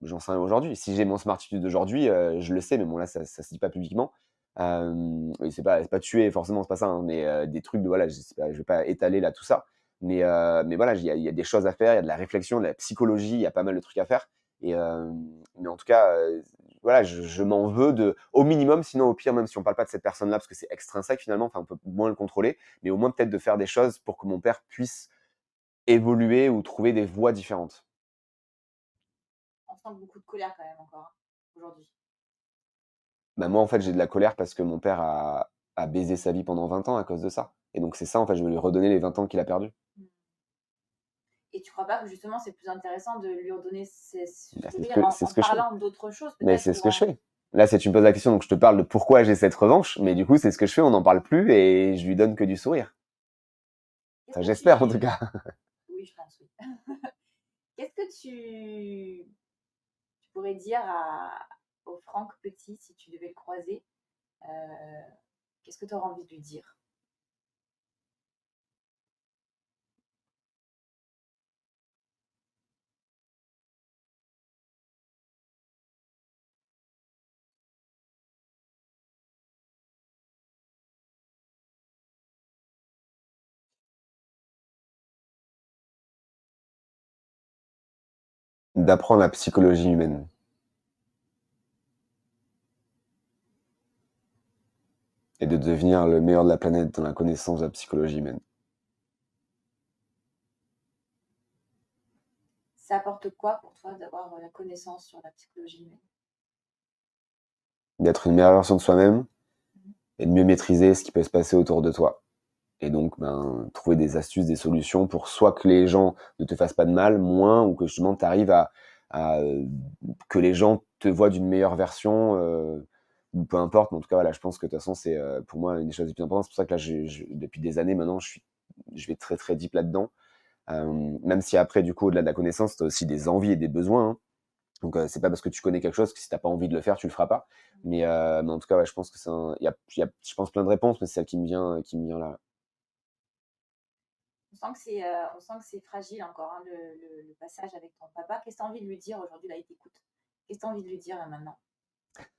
j'en sais rien aujourd'hui. Si j'ai mon smartitude d'aujourd'hui, je le sais, mais bon là, ça se dit pas publiquement. Et c'est pas tuer forcément, c'est pas ça, hein, mais des trucs de voilà, je vais pas étaler là tout ça. Mais voilà, il y a des choses à faire, il y a de la réflexion, de la psychologie, il y a pas mal de trucs à faire. Mais en tout cas, voilà, je m'en veux au minimum, sinon au pire, même si on parle pas de cette personne-là, parce que c'est extrinsèque finalement, enfin on peut moins le contrôler, mais au moins peut-être de faire des choses pour que mon père puisse évoluer ou trouver des voies différentes. On sent beaucoup de colère quand même encore, hein, aujourd'hui. Bah, moi, en fait, j'ai de la colère parce que mon père a baisé sa vie pendant 20 ans à cause de ça. Et donc c'est ça, en fait, je veux lui redonner les 20 ans qu'il a perdus. Mmh. Et tu crois pas que justement c'est plus intéressant de lui redonner ce Bah, c'est ce sourire que en c'est ce que je fais. parlant d'autre chose Mais peut-être c'est ou ce que je en fais. Là, tu me poses la question, donc je te parle de pourquoi j'ai cette revanche, mais du coup, c'est ce que je fais, on n'en parle plus et je lui donne que du sourire. qu'est-ce Enfin, que j'espère en tout tu cas. oui, je pense, oui. Qu'est-ce que tu pourrais dire au Franck petit si tu devais le croiser? Heu, qu'est-ce que tu aurais envie de lui dire? D'apprendre la psychologie humaine et de devenir le meilleur de la planète dans la connaissance de la psychologie humaine. Ça apporte quoi pour toi d'avoir, la connaissance sur la psychologie humaine? D'être une meilleure version de soi-même Mmh. et de mieux maîtriser ce qui peut se passer autour de toi. Et donc, ben, trouver des astuces, des solutions pour soit que les gens ne te fassent pas de mal, moins, ou que justement tu arrives à que les gens te voient d'une meilleure version, ou peu importe. Mais en tout cas, voilà, je pense que de toute façon, c'est pour moi une des choses les plus importantes. C'est pour ça que là, depuis des années maintenant, je vais très très deep là-dedans. Même si après, du coup, au-delà de la connaissance, tu as aussi des envies et des besoins, hein. Donc, c'est pas parce que tu connais quelque chose que si t'as pas envie de le faire, tu le feras pas. Mais en tout cas, ouais, je pense que il y a, je pense, plein de réponses, mais c'est celle qui me vient là. On sent que c'est fragile encore, hein, le passage avec ton papa. Qu'est-ce que tu as envie de lui dire aujourd'hui? Là, il t'écoute. Qu'est-ce que tu as envie de lui dire là maintenant?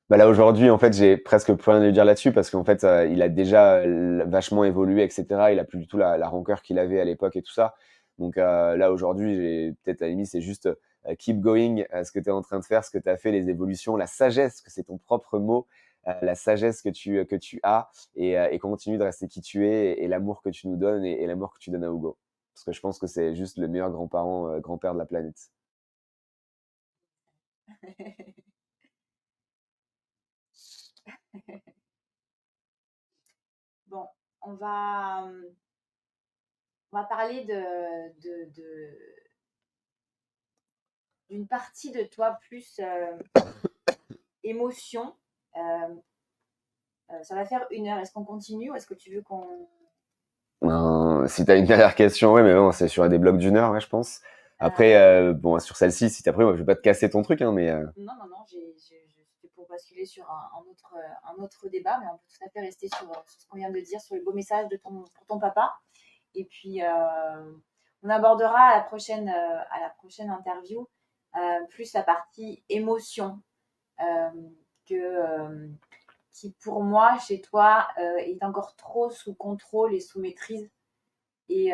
Bah là aujourd'hui, en fait, j'ai presque plus rien à lui dire là-dessus parce qu'en fait, il a déjà vachement évolué, etc. Il a plus du tout la rancœur qu'il avait à l'époque et tout ça. Donc là aujourd'hui, j'ai peut-être à la limite, c'est juste keep going, ce que tu es en train de faire, ce que tu as fait, les évolutions, la sagesse, que c'est ton propre mot, la sagesse que tu as et continue de rester qui tu es et l'amour que tu nous donnes et l'amour que tu donnes à Hugo. Parce que je pense que c'est juste le meilleur grand-parent, grand-père de la planète. Bon, on va, on va parler d'une partie de toi plus émotion. Ça va faire 1 heure. Est-ce qu'on continue ou est-ce que tu veux qu'on Si tu as une dernière question, ouais, mais bon, c'est sur des blocs d'1 heure, ouais, je pense. Après, bon, sur celle-ci, si après, moi, je vais pas te casser ton truc, hein, mais Non, non, non, c'était pour basculer sur un autre débat, mais on peut tout à fait rester sur ce qu'on vient de dire, sur le beau message pour ton papa. Et puis, on abordera à la prochaine interview plus la partie émotion euh, que, qui, pour moi, chez toi, est encore trop sous contrôle et sous maîtrise. Et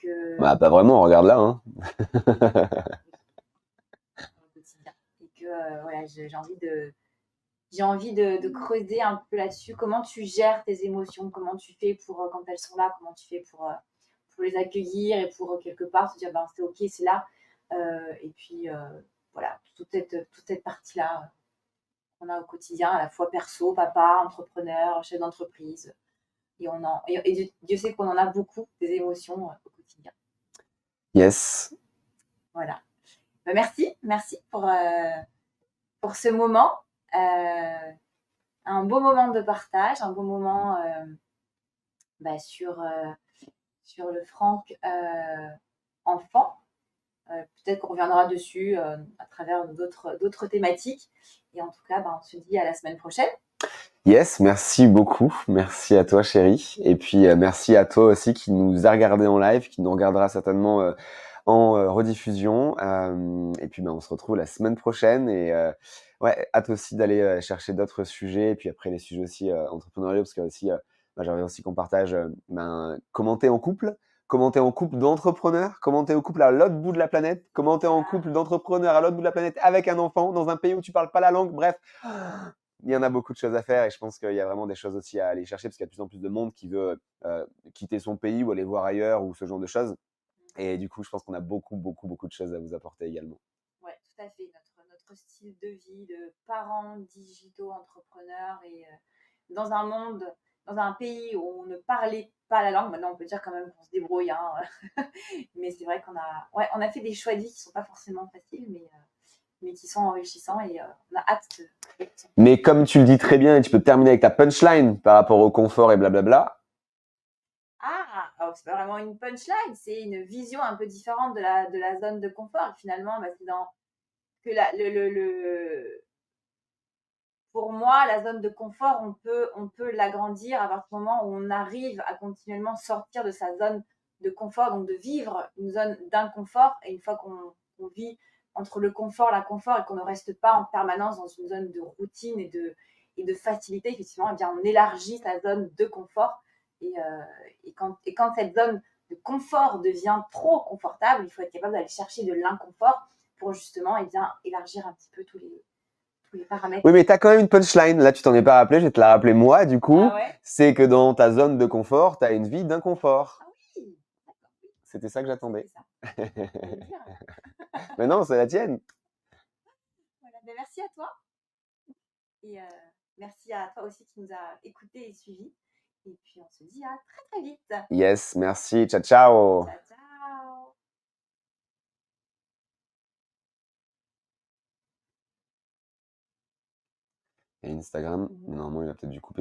que bah, pas vraiment, regarde là, hein. au quotidien. Et que voilà, j'ai envie de creuser un peu là-dessus. Comment tu gères tes émotions? Comment tu fais pour, quand elles sont là, comment tu fais pour les accueillir et pour quelque part se dire, ben, c'est OK, c'est là. Et puis, voilà, toute cette partie-là qu'on a au quotidien, à la fois perso, papa, entrepreneur, chef d'entreprise. Et Dieu sait qu'on en a beaucoup, des émotions au quotidien. Yes. Voilà. Ben, merci pour ce moment. Un beau moment de partage, un beau moment bah, sur le Franck enfant. Peut-être qu'on reviendra dessus à travers d'autres thématiques. Et en tout cas, bah, on se dit à la semaine prochaine. Yes, merci beaucoup. Merci à toi, chérie. Et puis, merci à toi aussi qui nous a regardé en live, qui nous regardera certainement en rediffusion. Et puis, on se retrouve la semaine prochaine. Et ouais, hâte aussi d'aller chercher d'autres sujets. Et puis après, les sujets aussi entrepreneuriaux, parce que aussi, j'aimerais aussi qu'on partage comment t'es en couple, comment t'es en couple d'entrepreneur, comment t'es en couple à l'autre bout de la planète, comment t'es en couple d'entrepreneur à l'autre bout de la planète avec un enfant dans un pays où tu parles pas la langue. Bref, il y en a beaucoup de choses à faire et je pense qu'il y a vraiment des choses aussi à aller chercher parce qu'il y a de plus en plus de monde qui veut quitter son pays ou aller voir ailleurs ou ce genre de choses. Et du coup, je pense qu'on a beaucoup de choses à vous apporter également. Oui, tout à fait. Notre style de vie de parents digitaux entrepreneurs et dans un monde, dans un pays où on ne parlait pas la langue. Maintenant, on peut dire quand même qu'on se débrouille. Hein. Mais c'est vrai on a fait des choix de vie qui ne sont pas forcément faciles, mais qui sont enrichissants et on a hâte de... Mais comme tu le dis très bien, et tu peux terminer avec ta punchline par rapport au confort et blablabla. Ah, alors c'est pas vraiment une punchline, c'est une vision un peu différente de la zone de confort. Finalement, bah, c'est dans que pour moi, la zone de confort, on peut l'agrandir à partir du moment où on arrive à continuellement sortir de sa zone de confort, donc de vivre une zone d'inconfort. Et une fois qu'on vit entre le confort, l'inconfort, et qu'on ne reste pas en permanence dans une zone de routine et de facilité, effectivement, eh bien, on élargit sa zone de confort. Et quand cette zone de confort devient trop confortable, il faut être capable d'aller chercher de l'inconfort pour justement bien, élargir un petit peu tous les paramètres. Oui, mais tu as quand même une punchline. Là, tu t'en es pas rappelé, je vais te la rappeler moi, du coup. Ah ouais. C'est que dans ta zone de confort, tu as une vie d'inconfort. Ah oui, d'accord. Oui, C'était ça que j'attendais. c'est ça. Dire. Mais non, c'est la tienne. Voilà. Ben, merci à toi. Et merci à toi aussi qui nous a écoutés et suivis. Et puis on se dit à très très vite. Yes, merci. Ciao, ciao. Ciao, ciao. Et Instagram, normalement, il a peut-être dû couper.